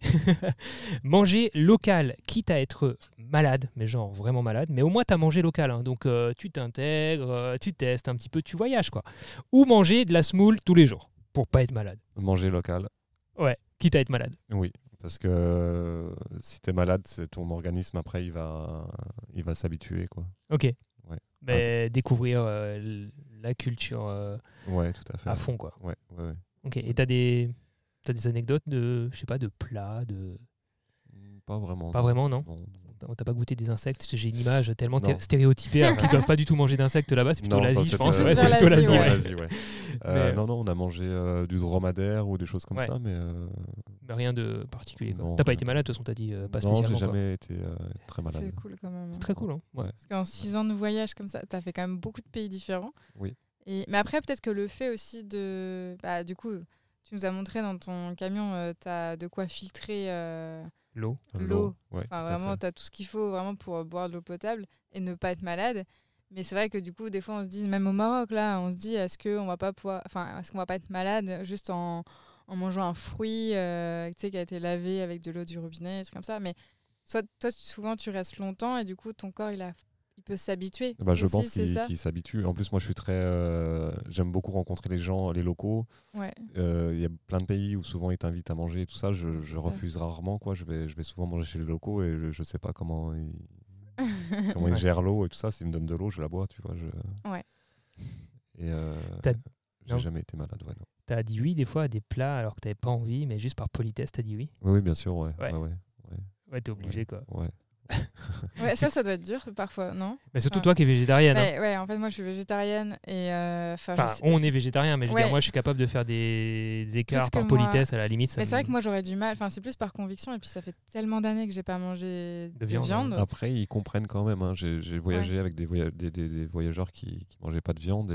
Manger local, quitte à être malade, mais genre vraiment malade, mais au moins tu as mangé local. Hein. Donc tu t'intègres, tu testes un petit peu, tu voyages quoi. Ou manger de la semoule tous les jours pour pas être malade. Manger local. Ouais, quitte à être malade. Oui, parce que si tu es malade, c'est ton organisme après il va s'habituer quoi. Ok. Ouais. Mais découvrir la culture Ouais, tout à fait. à fond, quoi. Ouais. Ok. Et t'as des anecdotes de, je sais pas, de plats, de... Pas vraiment. Pas vraiment, non. Non. T'as pas goûté des insectes? J'ai une image tellement Non. stéréotypée, alors qu'ils doivent pas du tout manger d'insectes là-bas. C'est plutôt Non, l'Asie, je c'est pense. plus Ouais, vers c'est plutôt l'Asie, l'Asie, ouais. ouais. ouais. Mais- Non, on a mangé du dromadaire ou des choses comme Ouais. ça, mais Mais rien de particulier, quoi. Non, T'as pas rien. été malade, de toute façon, t'as dit pas non, spécialement. j'ai quoi. jamais été très malade. C'est cool quand même. C'est très cool, hein. Ouais. Ouais. Parce qu'en 6 ans de voyage comme ça, tu as fait quand même beaucoup de pays différents. Oui. Mais après, peut-être que le fait aussi de... Bah, du coup, tu nous as montré dans ton camion, tu as de quoi filtrer L'eau. l'eau. Ouais, Enfin, tout à vraiment, fait. tu as tout ce qu'il faut vraiment pour boire de l'eau potable et ne pas être malade. Mais c'est vrai que du coup, des fois, on se dit, même au Maroc, là, on se dit, est-ce qu'on va pas pouvoir... Enfin, est-ce qu'on va pas être malade juste en mangeant un fruit tu sais, qui a été lavé avec de l'eau du robinet, des trucs comme ça. Mais toi, souvent, tu restes longtemps et du coup, ton corps, il peut s'habituer. Bah, je aussi, pense c'est ça. qu'il s'habitue. En plus, moi, je suis très. J'aime beaucoup rencontrer les gens, les locaux. Ouais. Il y a plein de pays où souvent ils t'invitent à manger et tout ça. Je ça. refuse rarement, quoi. Je vais souvent manger chez les locaux et je sais pas comment ils Ouais. gèrent l'eau et tout ça. S'ils me donnent de l'eau, je la bois, tu vois. Ouais. Et T'as- j'ai non. jamais été malade, ouais, non. T'as dit oui des fois à des plats alors que t'avais pas envie, mais juste par politesse, t'as dit oui. Oui, bien sûr, ouais. Ouais. Ouais. Ouais, t'es obligé, quoi. Ouais. Ouais, ça doit être dur parfois, non? Mais surtout Ah. toi qui es végétarienne. Hein. Ouais, en fait, moi, je suis végétarienne et Enfin, on est végétarien, mais je veux Ouais. dire, moi, je suis capable de faire des écarts que par moi. politesse, à la limite. Mais c'est vrai que moi, j'aurais du mal. Enfin, c'est plus par conviction. Et puis, ça fait tellement d'années que j'ai pas mangé de viande, viande. Après, ils comprennent quand même. Hein. J'ai voyagé avec des voyageurs qui mangeaient pas de viande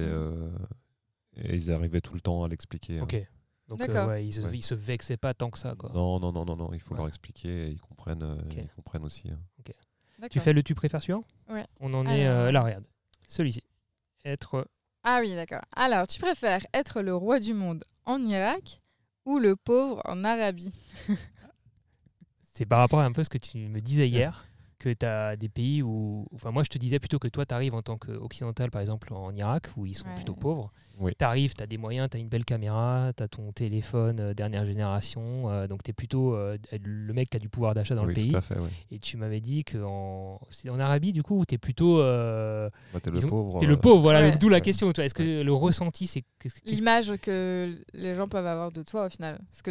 et ils arrivaient tout le temps à l'expliquer. Ok. Donc, D'accord. ouais, ils se vexaient pas tant que ça, quoi. Non, il faut Ouais. leur expliquer et ils comprennent aussi. Hein. Tu D'accord. fais le tu préfères suivant? Ouais. On en est Alors, là, regarde. Celui-ci. Être. Ah oui, d'accord. Alors, tu préfères être le roi du monde en Irak ou le pauvre en Arabie? C'est par rapport à un peu ce que tu me disais hier, que tu as des pays où. Enfin, moi, je te disais plutôt que toi, tu arrives en tant qu'occidental, par exemple, en Irak, où ils sont Ouais. plutôt pauvres. Oui. Tu arrives, tu as des moyens, tu as une belle caméra, tu as ton téléphone dernière génération. Donc, tu es plutôt le mec qui a du pouvoir d'achat dans Oui, le pays. tout à fait. Ouais. Et tu m'avais dit que c'est en Arabie, du coup, où tu es plutôt. Bah, t'es le Ils ont- pauvre. T'es le pauvre, voilà. Ouais. Donc, d'où la Ouais. question. Est-ce que le ressenti, c'est. L'image que les gens peuvent avoir de toi, au final. Est-ce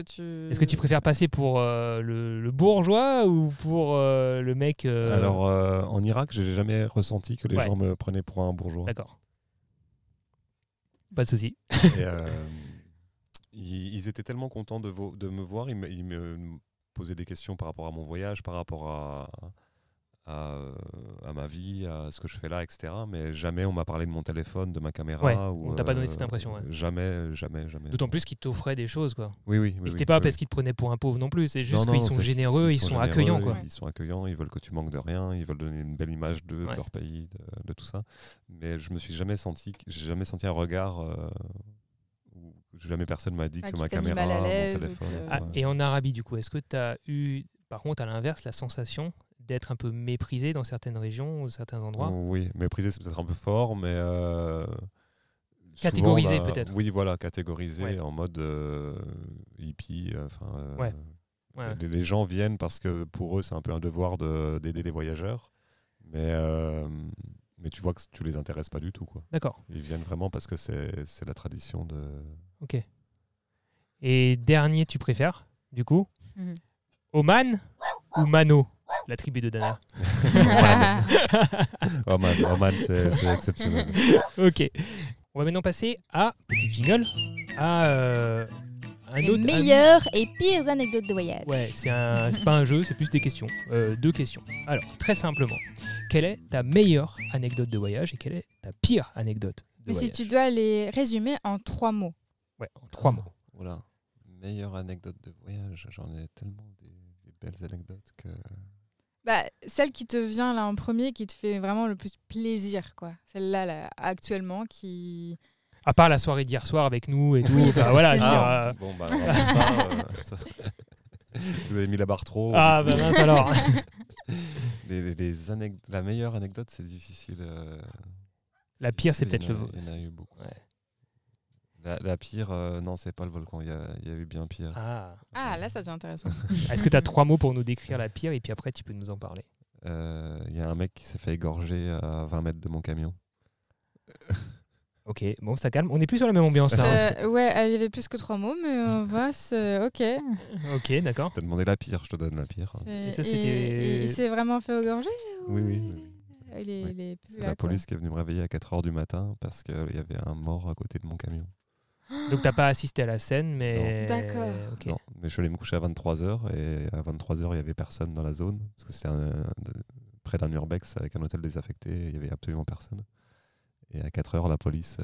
que tu préfères passer pour le bourgeois ou pour le mec. Alors, en Irak, j'ai jamais ressenti que les Ouais. gens me prenaient pour un bourgeois. D'accord. Pas de souci. Et, ils étaient tellement contents de me voir, ils me posaient des questions par rapport à mon voyage, par rapport à ma vie, à ce que je fais là, etc. Mais jamais on m'a parlé de mon téléphone, de ma caméra. Ouais, ou, on t'a pas donné cette impression, ouais. Jamais. D'autant plus qu'ils t'offraient des choses, quoi. Oui. Et c'était pas parce qu'ils te prenaient pour un pauvre non plus, c'est juste qu'ils sont généreux, ils sont accueillants, quoi. Ils sont accueillants, ils veulent que tu manques de rien, ils veulent donner une belle image d'eux, de leur pays, de tout ça. Mais je me suis jamais senti un regard où jamais personne m'a dit que ma qui t'a mis caméra, mal à mon l'aise ou téléphone. que- Ah, et en Arabie, du coup, est-ce que tu as eu, par contre, à l'inverse, la sensation d'être un peu méprisé dans certaines régions ou certains endroits? Oui, méprisé, c'est peut-être un peu fort, mais. Catégorisé, souvent, peut-être. Oui, voilà, catégorisé Ouais. en mode hippie. Ouais. Les gens viennent parce que pour eux, c'est un peu un devoir d'aider les voyageurs. Mais tu vois que tu les intéresses pas du tout, quoi. D'accord. Ils viennent vraiment parce que c'est la tradition de. Ok. Et dernier, tu préfères, du coup, Mhm. Oman ou Mano, la tribu de Dana? Oman, c'est exceptionnel. Ok. On va maintenant passer à, petit jingle, à un Les autre... meilleures et pires anecdotes de voyage. Ouais, c'est pas un jeu, c'est plus des questions. 2 questions. Alors, très simplement, quelle est ta meilleure anecdote de voyage et quelle est ta pire anecdote de Mais si voyage? tu dois les résumer en 3 mots. Ouais, en 3 mots. Voilà. Meilleure anecdote de voyage. J'en ai tellement des belles anecdotes que. Bah, celle qui te vient là en premier, qui te fait vraiment le plus plaisir, quoi. Celle-là, là, actuellement, qui... À part la soirée d'hier soir avec nous et tout. Oui, bah, voilà, je veux forcément. dire, Bon, bah, alors, ça, vous avez mis la barre trop haut. Ah, bah mince alors. La meilleure anecdote, c'est difficile. La pire, c'est difficile, peut-être il y en a eu beaucoup. Ouais. La pire, non, c'est pas le volcan. Il y a eu bien pire. Ah, là, ça devient intéressant. Est-ce que tu as 3 mots pour nous décrire la pire et puis après tu peux nous en parler? Il y a un mec qui s'est fait égorger à 20 mètres de mon camion. Ok, bon, ça calme. On n'est plus sur la même ambiance là. Hein. Ouais, il y avait plus que 3 mots, mais on va, ok. Ok, d'accord. T'as demandé la pire, je te donne la pire. Et ça, c'était- il s'est vraiment fait égorger Oui, oui. Il est plus C'est là, la quoi. police qui est venue me réveiller à 4h du matin parce qu'il y avait un mort à côté de mon camion. Donc t'as pas assisté à la scène, mais... D'accord. Ok. Non, mais je suis allé me coucher à 23h et à 23h, il n'y avait personne dans la zone parce que c'était près d'un urbex avec un hôtel désaffecté, il n'y avait absolument personne. Et à 4h, la police...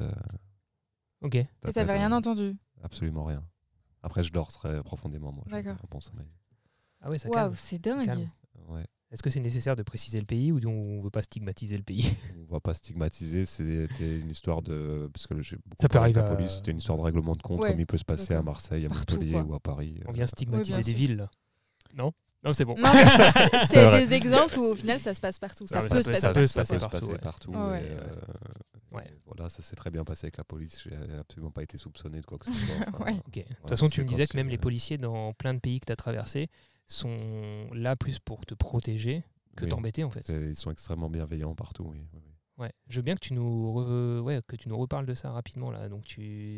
Ok. Et t'avais rien entendu? Absolument rien. Après, je dors très profondément, moi. J'ai D'accord. un bon sommeil. Ah ouais, ça Waouh, calme. c'est Ça dingue. calme. Ouais. Est-ce que c'est nécessaire de préciser le pays ou on ne veut pas stigmatiser le pays? On ne va pas stigmatiser, c'était une histoire de... Parce que j'ai beaucoup Ça peut parlé avec arriver la police, c'était une histoire de règlement de compte, Ouais, comme il peut se passer à d'accord. Marseille, à Partout, Montpellier quoi. ou à Paris. On vient stigmatiser bien des sûr. villes, là. Non? Non, c'est bon. Non, mais C'est c'est vrai. des exemples où au final ça se passe partout. Ça mais peut ça se peut- passer ça peut se partout. passer partout, ouais. Ouais. Ouais. Et voilà, ça s'est très bien passé avec la police. J'ai absolument pas été soupçonné de quoi que ce soit. Enfin, Ouais. Ok. De toute Ouais, façon, parce tu me que disais quand que même tu- les policiers dans plein de pays que tu as traversés sont là plus pour te protéger que oui, t'embêter, en fait. ils sont extrêmement bienveillants partout. Oui, oui, oui. Ouais. Je veux bien que tu nous reparles de ça rapidement, là. Donc,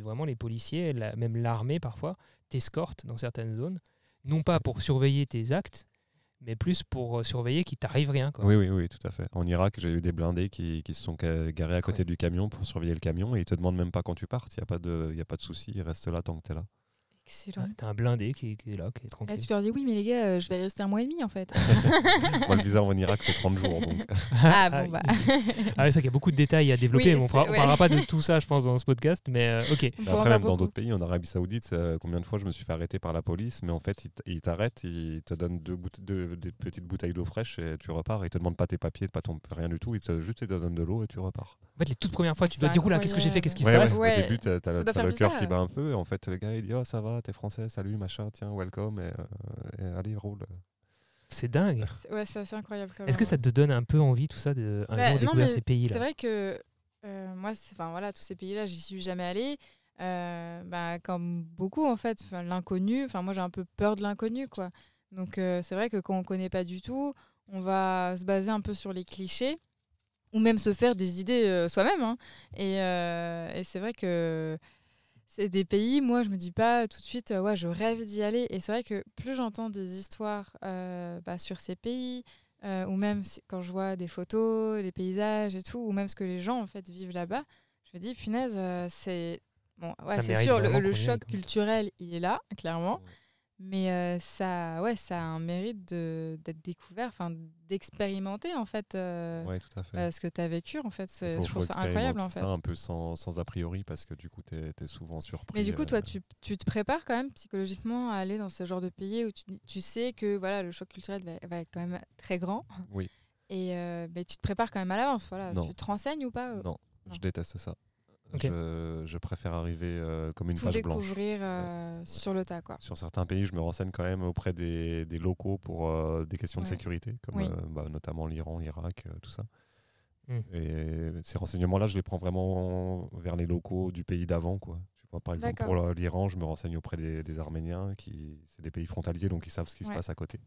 vraiment, les policiers, même l'armée, parfois, t'escortent dans certaines zones, non pas pour surveiller tes actes, mais plus pour surveiller qu'il t'arrive rien, quoi. Oui, oui, oui, tout à fait. En Irak, j'ai eu des blindés qui se sont garés à côté du camion pour surveiller le camion et ils te demandent même pas quand tu partes. Il n'y a pas de souci, ils restent là tant que tu es là. Excellent. T'as un blindé qui est là, qui est Et tranquille. tu leur dis oui, mais les gars, je vais rester 1 mois et demi en fait. Moi, le visa en Irak, c'est 30 jours. Donc... Ah bon, bah. Ah ouais, c'est qu'il y a beaucoup de détails à développer, Oui, mais on c'est- ouais. parlera pas de tout ça, je pense, dans ce podcast. Mais ok. On peut en Après, faire même dans beaucoup. d'autres pays, en Arabie Saoudite, combien de fois je me suis fait arrêter par la police, mais en fait, ils t'arrêtent, ils te donnent des petites bouteilles d'eau fraîche et tu repars. Ils te demandent pas tes papiers, pas rien du tout. Juste ils te donnent de l'eau et tu repars. En fait, les toutes premières fois, tu C'est dois dire oula, qu'est-ce que j'ai fait, incroyable. qu'est-ce qui se Ouais, passe. ouais. Ouais. Au début, t'as Ça doit faire le cœur bizarre. qui bat un peu. Et en fait, le gars, il dit oh, ça va, t'es français, salut, machin, tiens, welcome. Et allez, roule. C'est dingue. Ouais, c'est assez incroyable quand même. Est-ce que ça te donne un peu envie, tout ça, de un Bah, jour non, découvrir mais ces pays-là? C'est vrai que moi, voilà, tous ces pays-là, j'y suis jamais allée. Comme beaucoup, en fait, l'inconnu. Enfin, moi, j'ai un peu peur de l'inconnu, quoi. Donc, c'est vrai que quand on connaît pas du tout, on va se baser un peu sur les clichés ou même se faire des idées soi-même. Hein. Et c'est vrai que c'est des pays, moi, je me dis pas tout de suite, ouais, je rêve d'y aller. Et c'est vrai que plus j'entends des histoires sur ces pays, ou même quand je vois des photos, les paysages et tout, ou même ce que les gens en fait vivent là-bas, je me dis, punaise, c'est bon, ouais, Ça c'est mérite sûr, vraiment le qu'on y aille, choc quoi. culturel, il est là, clairement. Mais ça a un mérite d'être découvert, enfin d'expérimenter en fait Ouais, tout à fait. ce que tu as vécu. En fait, Il je trouve ça incroyable en fait. ça un peu sans a priori parce que du coup, t'es souvent surpris. Mais du coup, toi, tu te prépares quand même psychologiquement à aller dans ce genre de pays où tu sais que voilà, le choc culturel va être quand même très grand. Oui. Et mais tu te prépares quand même à l'avance. Voilà. Non. Tu te renseignes ou pas Non, je déteste ça. Ok. Je préfère arriver comme une Tout page blanche. découvrir sur le tas, quoi. Sur certains pays, je me renseigne quand même auprès des locaux pour des questions de Ouais. sécurité, comme Oui. notamment l'Iran, l'Irak, tout ça. Mm. Et ces renseignements-là, je les prends vraiment vers les locaux du pays d'avant, quoi. Tu vois, par exemple, D'accord. pour l'Iran, je me renseigne auprès des Arméniens, c'est des pays frontaliers, donc ils savent ce qui se Ouais. passe à côté.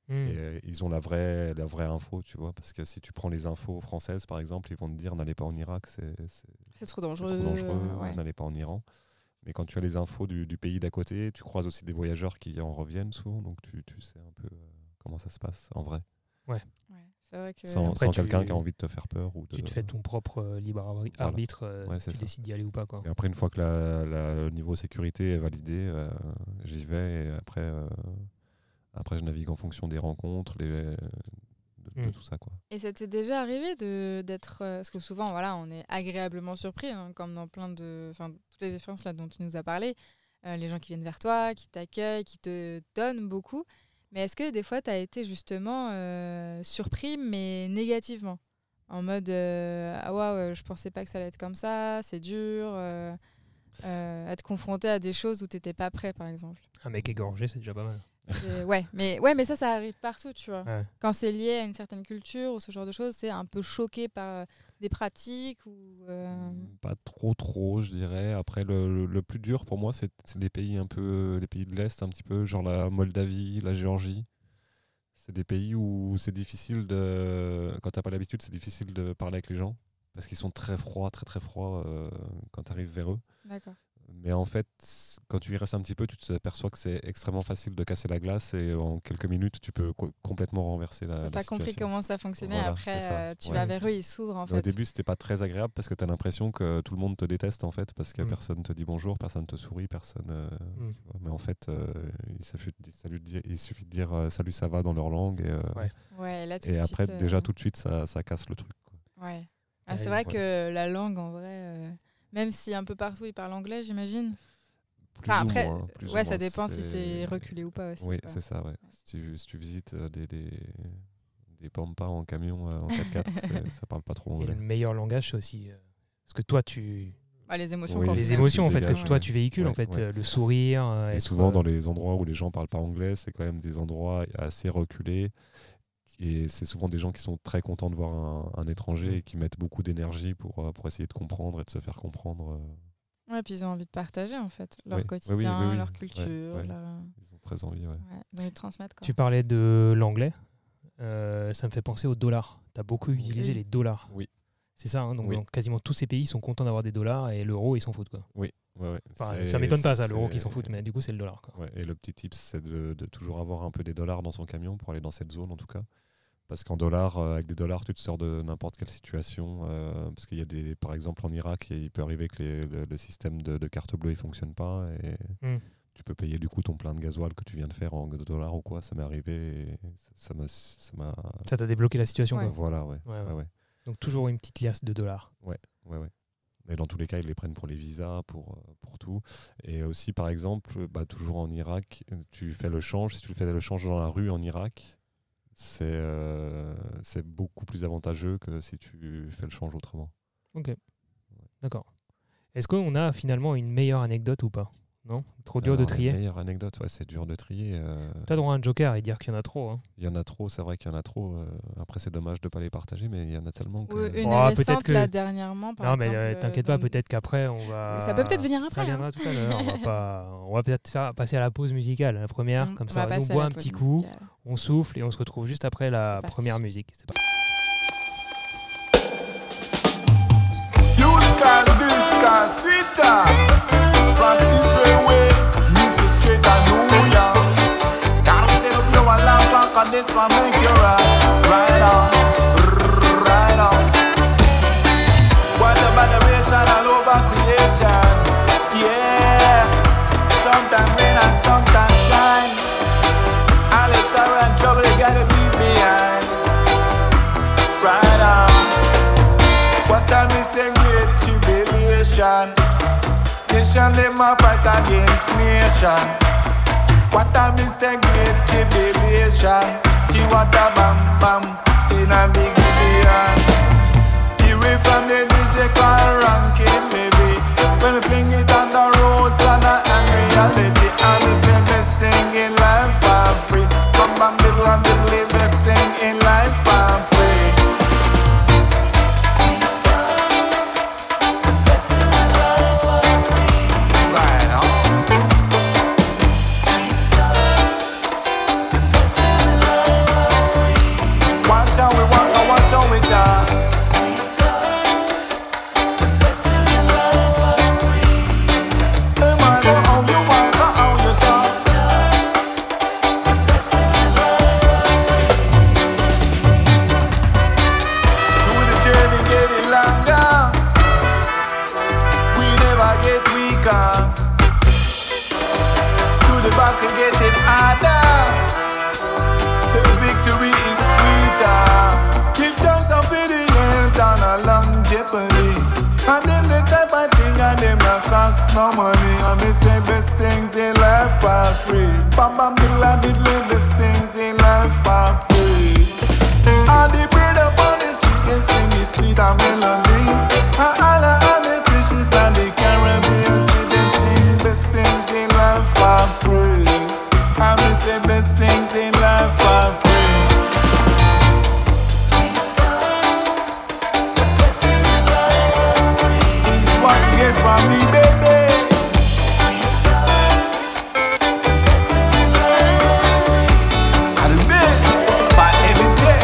Hmm. Et ils ont la vraie info, tu vois. Parce que si tu prends les infos françaises, par exemple, ils vont te dire n'allez pas en Irak, c'est C'est trop trop dangereux. dangereux, Ouais. n'allez pas en Iran. Mais quand tu as les infos du pays d'à côté, tu croises aussi des voyageurs qui en reviennent souvent, donc tu sais un peu comment ça se passe en vrai. Ouais, c'est vrai que. Sans Après, quelqu'un qui a envie de te faire peur. Tu te fais ton propre libre Voilà. arbitre, Ouais, c'est tu ça. décides d'y aller ou pas, quoi. Et après, une fois que le niveau sécurité est validé, j'y vais et après je navigue en fonction des rencontres, de tout ça, quoi. Et ça t'est déjà arrivé d'être. Parce que souvent, voilà, on est agréablement surpris, hein, comme dans toutes les expériences là dont tu nous as parlé. Les gens qui viennent vers toi, qui t'accueillent, qui te donnent beaucoup. Mais est-ce que des fois, tu as été justement surpris, mais négativement? En mode ah waouh, je pensais pas que ça allait être comme ça, c'est dur. Être confronté à des choses où tu n'étais pas prêt, par exemple. Un mec égorgé, c'est déjà pas mal. Mais ça arrive partout, tu vois. Ouais. Quand c'est lié à une certaine culture ou ce genre de choses, c'est un peu choqué par des pratiques ou. Pas trop, je dirais. Après, le plus dur pour moi, c'est les pays les pays de l'Est, un petit peu, genre la Moldavie, la Géorgie. C'est des pays où c'est difficile quand t'as pas l'habitude, c'est difficile de parler avec les gens. parce qu'ils sont très froids, très très froids quand tu arrives vers eux. D'accord. Mais en fait, quand tu y restes un petit peu, tu t'aperçois que c'est extrêmement facile de casser la glace et en quelques minutes, tu peux complètement renverser la Tu as situation. compris comment ça fonctionnait. Voilà, Après, c'est ça. tu Ouais. vas vers eux, ils s'ouvrent en Au fait. début, c'était pas très agréable parce que tu as l'impression que tout le monde te déteste en fait, parce que Mm. personne te dit bonjour, personne te sourit, personne. Mm. Tu vois. Mais en fait, il suffit de dire salut, ça va dans leur langue Ouais. Ouais, là, tout et de après, suite, déjà tout de suite, ça casse le truc. Quoi. Ouais. Ah, c'est Ouais, vrai ouais. que la langue, en vrai, même si un peu partout ils parlent anglais, j'imagine. Plus Enfin, ou après, moins, plus ou ouais, ça moins, dépend si c'est reculé ou pas aussi. Oui, quoi. c'est ça, ouais. Si tu visites des pampas en camion en 4x4, ça parle pas trop Et anglais. le meilleur langage, c'est aussi. Parce que toi, Bah, les émotions. Oui, qu'on les les vit. émotions, en fait, dégages, que toi, ouais. tu véhicules, Ouais, en fait, ouais. le sourire. Et être, souvent, dans les endroits où les gens parlent pas anglais, c'est quand même des endroits assez reculés. Et c'est souvent des gens qui sont très contents de voir un étranger et qui mettent beaucoup d'énergie pour essayer de comprendre et de se faire comprendre. Ouais, puis ils ont envie de partager en fait leur Oui. quotidien, Oui, oui, oui. leur culture. Ouais. leur- Ils ont très envie, ouais. Ouais, ils ont envie de transmettre. Quoi. Tu parlais de l'anglais. Ça me fait penser aux dollars. Tu as beaucoup utilisé Oui. les dollars. Oui. C'est ça, hein, donc Oui. dans quasiment tous ces pays sont contents d'avoir des dollars et l'euro, ils s'en foutent. Quoi. Ouais, ouais. Enfin, C'est- ça m'étonne pas, ça, c'est- l'euro qui s'en foutent, mais du coup, c'est le dollar. Quoi. Ouais, et le petit tip, c'est de toujours avoir un peu des dollars dans son camion pour aller dans cette zone, en tout cas. Parce qu'en dollars, avec des dollars, tu te sors de n'importe quelle situation. Parce qu'il y a des, par exemple, en Irak, il peut arriver que le système de carte bleue ne fonctionne pas. Et Mm. tu peux payer du coup ton plein de gasoil que tu viens de faire en dollars ou quoi. Ça m'est arrivé et ça m'a. Ça t'a débloqué la situation. Ouais. Quoi. Voilà, ouais. Ouais, ouais. Ouais. Donc toujours une petite liasse de dollars. Ouais. Et dans tous les cas, ils les prennent pour les visas, pour tout. Et aussi, par exemple, toujours en Irak, tu fais le change. Si tu fais le change dans la rue en Irak, c'est beaucoup plus avantageux que si tu fais le change autrement. Ok, d'accord. Est-ce qu'on a finalement une meilleure anecdote ou pas? Non? Trop dur de Alors, trier? La meilleure anecdote, ouais, c'est dur de trier. Tu as droit à un joker et dire qu'il y en a trop. Hein. Il y en a trop, c'est vrai qu'il y en a trop. Après, c'est dommage de ne pas les partager, mais il y en a tellement que... Ou une Oh, récente, peut-être que- là, dernièrement, par Non, mais exemple. t'inquiète pas, peut-être qu'après, on va... Ça peut peut-être venir Ça après, hein. viendra tout à l'heure. On va peut-être passer à la pause musicale, la première. Comme On ça, va nous passer à boit la un pause petit coup, musicale. on souffle et on se retrouve juste après la C'est parti. première musique. C'est parti. Youth can this can sweeter from Israel way, Mrs. Straight and New York. Can't set up your alarm clock on this one, make you right on. What about the adoration all over creation? Yeah, sometimes rain and sometimes shine. All the sorrow and trouble you gotta leave behind. Right on. What time is a great tribulation? Nation them a fight against nation. What time is a great tribulation? Chiwata bam bam in a big billion. Away from the DJ call ranking maybe. When we fling it on the roads and reality, I'm the best thing in life for free. Come and middle and the best thing in life for free. Right on. Watch how we walk and watch how we talk. No matter how you walk or how you talk. Through the journey getting longer, we never get weaker. Through the battle getting harder, the victory is sweeter. Give thanks and for the health and a longevity. And them the type of thing and them not cost no money. And me say best things in life for free. Bam bam diddle and diddle, best things in life for free. All the bread up on the tree, they sing it sweet and melody. And all the fishes and the Caribbean, see them sing best things in life for free. And me say best things in life for free. It's what you get from me, baby. And the best by every day.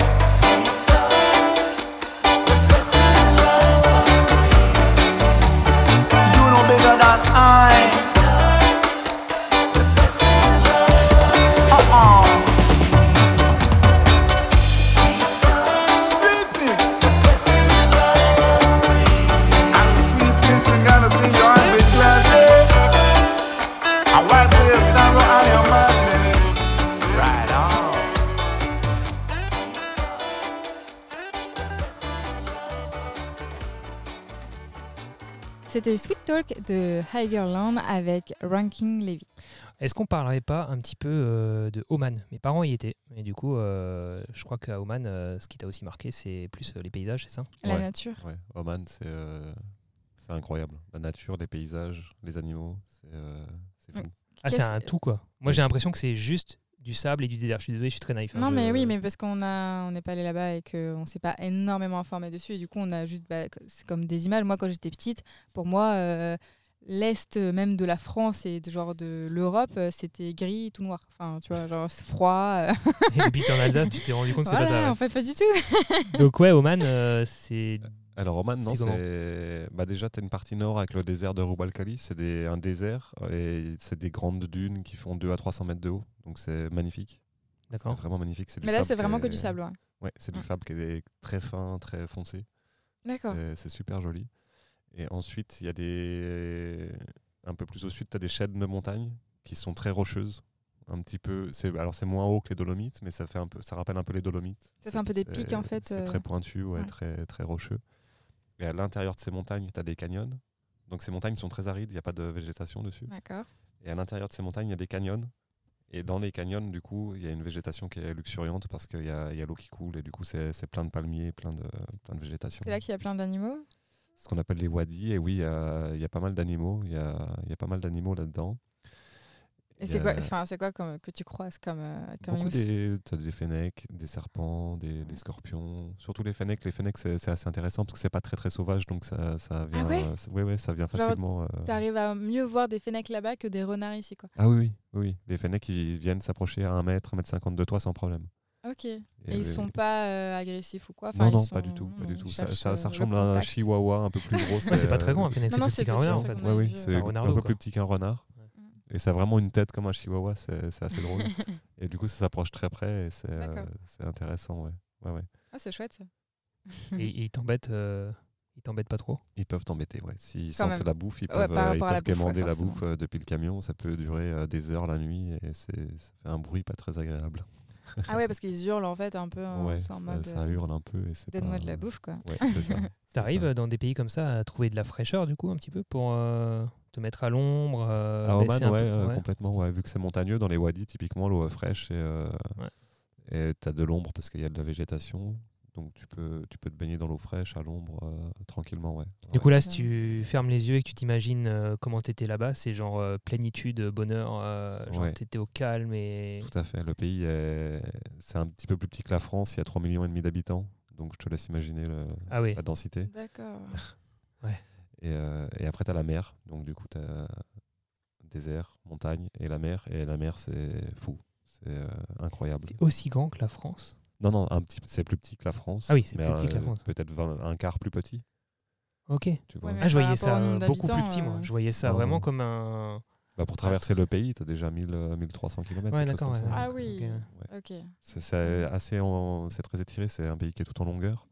C'était Sweet Talk de Higerland avec Ranking Levy. Est-ce qu'on parlerait pas un petit peu de Oman? Mes parents y étaient. Et du coup, je crois qu'à Oman, ce qui t'a aussi marqué, c'est plus les paysages, c'est ça? La Ouais. nature. Ouais, Oman, c'est incroyable. La nature, les paysages, les animaux, c'est fou. Ah, c'est Qu'est-ce- un tout, quoi. Moi, j'ai l'impression que c'est juste du sable et du désert. Je suis désolé, je suis très naïf. hein. Non, mais Je- oui, mais parce qu'on n'est pas allé là-bas et qu'on ne s'est pas énormément informé dessus. Et du coup, on a juste. C'est comme des images. Moi, quand j'étais petite, pour moi, l'Est même de la France et de l'Europe, c'était gris, tout noir. Enfin, tu vois, genre, c'est froid. Et puis en Alsace, tu t'es rendu compte que c'est Voilà, pas ça. en fait, pas du tout. Ouais. Donc, ouais, Oman, c'est. Alors Oman, non, C'est comment c'est déjà tu as une partie nord avec le désert de Rub al Khali, c'est un désert et c'est des grandes dunes qui font 200 à 300 mètres de haut, donc c'est magnifique. D'accord. C'est vraiment magnifique. C'est du Mais là, sable c'est qui vraiment que est- du sable. Ouais. Ouais, c'est du Mm. sable qui est très fin, très foncé. D'accord. C'est super joli. Et ensuite, il y a un peu plus au sud, tu as des chaînes de montagnes qui sont très rocheuses. Un petit peu, alors c'est moins haut que les Dolomites, mais ça rappelle un peu les Dolomites. Ça fait un peu des pics, en fait, C'est très pointu, ouais, ouais. très, très rocheux. Et à l'intérieur de ces montagnes, tu as des canyons. Donc ces montagnes sont très arides, il n'y a pas de végétation dessus. D'accord. Et à l'intérieur de ces montagnes, il y a des canyons. Et dans les canyons, du coup, il y a une végétation qui est luxuriante parce qu'il y a l'eau qui coule et du coup, c'est plein de palmiers, plein de végétation. C'est là qu'il y a plein d'animaux. Ce qu'on appelle les wadis. Et oui, il y a pas mal d'animaux. Il y a pas mal d'animaux là-dedans. Et Il y c'est quoi, a c'est quoi que tu croises comme Beaucoup animaux t'as des fennecs, des serpents, des scorpions. Surtout les fennecs. Les fennecs, c'est assez intéressant parce que c'est pas très très sauvage, donc ça vient. ouais ouais, ça vient facilement. T'arrives à mieux voir des fennecs là-bas que des renards ici, quoi. Ah oui. Les fennecs, ils viennent s'approcher à 1 mètre, 1m50 de toi sans problème. Ok. Et Et ils sont pas agressifs ou quoi? Non, Ils non, sont- pas du tout. Pas du ils tout. Ça cherchent, ça le ressemble à un contact. chihuahua un peu plus gros. Ouais, c'est pas très grand, un fenêtre. Non, C'est non, plus petit c'est qu'un petit, renard, en c'est fait. qu'on a Ouais, oui, vu, c'est un un renardo, peu quoi. plus petit qu'un renard. Et ça a vraiment une tête comme un chihuahua, c'est assez drôle. Et du coup, ça s'approche très près et D'accord. c'est intéressant. Ouais. Ah, c'est chouette, ça. Et ils t'embêtent pas trop? Ils peuvent t'embêter, ouais. S'ils Quand sentent même. la bouffe, ils Ouais, peuvent, par ils rapport à la peuvent bouffe, ouais, quémander la forcément. bouffe depuis le camion. Ça peut durer des heures la nuit et ça fait un bruit pas très agréable. Ah ouais, parce qu'ils hurlent en fait un peu Ouais, c'est en mode ça hurle un peu. Et c'est donne-moi pas- de la bouffe, quoi. Ouais, c'est ça. T'arrives dans des pays comme ça à trouver de la fraîcheur, du coup, un petit peu, pour te mettre à l'ombre, À Oman, baisser un ouais, peu, ouais. complètement. Ouais. Vu que c'est montagneux, dans les wadis, typiquement, l'eau est fraîche et tu as de l'ombre parce qu'il y a de la végétation. Donc tu peux te baigner dans l'eau fraîche, à l'ombre, tranquillement. Ouais. Du Ouais. coup, là, si tu fermes les yeux et que tu t'imagines comment t'étais là-bas, c'est genre plénitude, bonheur, genre Ouais. t'étais au calme et... Tout à fait. Le pays, c'est un petit peu plus petit que la France. Il y a 3,5 millions d'habitants. Donc je te laisse imaginer Ah oui. la densité. D'accord. Et après, tu as la mer. Donc du coup, tu as désert, montagne et la mer. Et la mer, c'est fou. C'est incroyable. C'est aussi grand que la France? Non, c'est plus petit que la France. Ah oui, c'est mais, plus petit que la France. Peut-être un quart plus petit. Ok. Tu vois. Ouais, mais Ah, je par voyais rapport au ça nombre beaucoup plus d'habitants, petit, moi. Je voyais ça non, vraiment non. comme un... Pour traverser le pays, tu as déjà 1300 km. Ouais, d'accord. ouais. Ah oui. Ok. Ok. C'est très étiré. C'est un pays qui est tout en longueur.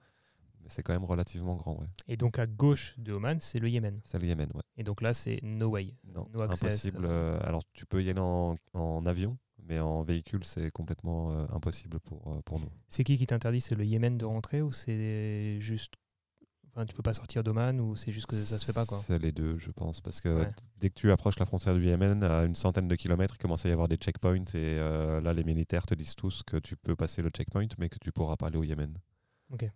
Mais c'est quand même relativement grand. Ouais. Et donc, à gauche de Oman, c'est le Yémen. C'est le Yémen. Ouais. Et donc là, c'est no way. Non, No access, impossible. Alors, tu peux y aller en avion, mais en véhicule, c'est complètement impossible pour nous. C'est qui t'interdit? C'est le Yémen de rentrer ou c'est juste... Enfin, tu peux pas sortir d'Oman ou c'est juste que ça se fait pas, quoi? C'est les deux, je pense. Parce que Ouais. dès que tu approches la frontière du Yémen, à une centaine de kilomètres, il commence à y avoir des checkpoints. Et là, les militaires te disent tous que tu peux passer le checkpoint, mais que tu pourras pas aller au Yémen. Ok.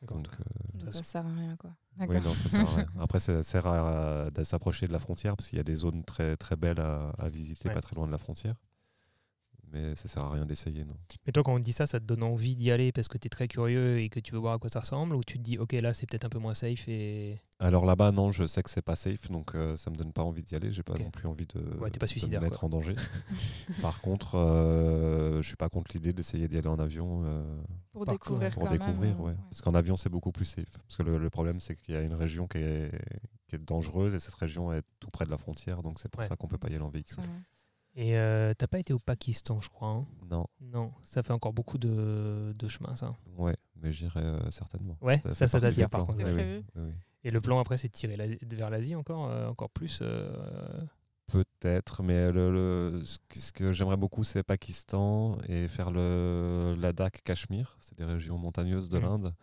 D'accord. Donc, Donc ça sert à rien, quoi. oui, D'accord. non, ça sert à rien. Après, ça sert de s'approcher de la frontière parce qu'il y a des zones très, très belles à visiter, Ouais. pas très loin de la frontière. Mais ça sert à rien d'essayer, non. Mais toi, quand on te dit ça, ça te donne envie d'y aller parce que tu es très curieux et que tu veux voir à quoi ça ressemble, ou tu te dis, ok, là, c'est peut-être un peu moins safe et... Alors là-bas, non, je sais que c'est pas safe, donc ça me donne pas envie d'y aller. J'ai pas Ok. non plus envie de, Ouais, t'es pas de suicidaire, me mettre quoi. en danger. Par contre, je suis pas contre l'idée d'essayer d'y aller en avion Pour Par découvrir pour quand découvrir. même. Ouais. Parce qu'en avion, c'est beaucoup plus safe. Parce que le problème, c'est qu'il y a une région qui est dangereuse et cette région est tout près de la frontière, donc c'est pour Ouais. ça qu'on peut pas y aller en véhicule. Ça va. Et t'as pas été au Pakistan, je crois, hein? Non, Non, ça fait encore beaucoup de chemin, ça. ouais, mais j'irai certainement. Ouais, fait ça partie t'attire, des par plans. contre. C'est Oui, oui, prévu. oui, oui. Et le plan, après, c'est de tirer vers l'Asie encore plus. Peut-être, mais ce que j'aimerais beaucoup, c'est Pakistan et faire le Ladakh, Cachemire. C'est des régions montagneuses de Mhm. l'Inde.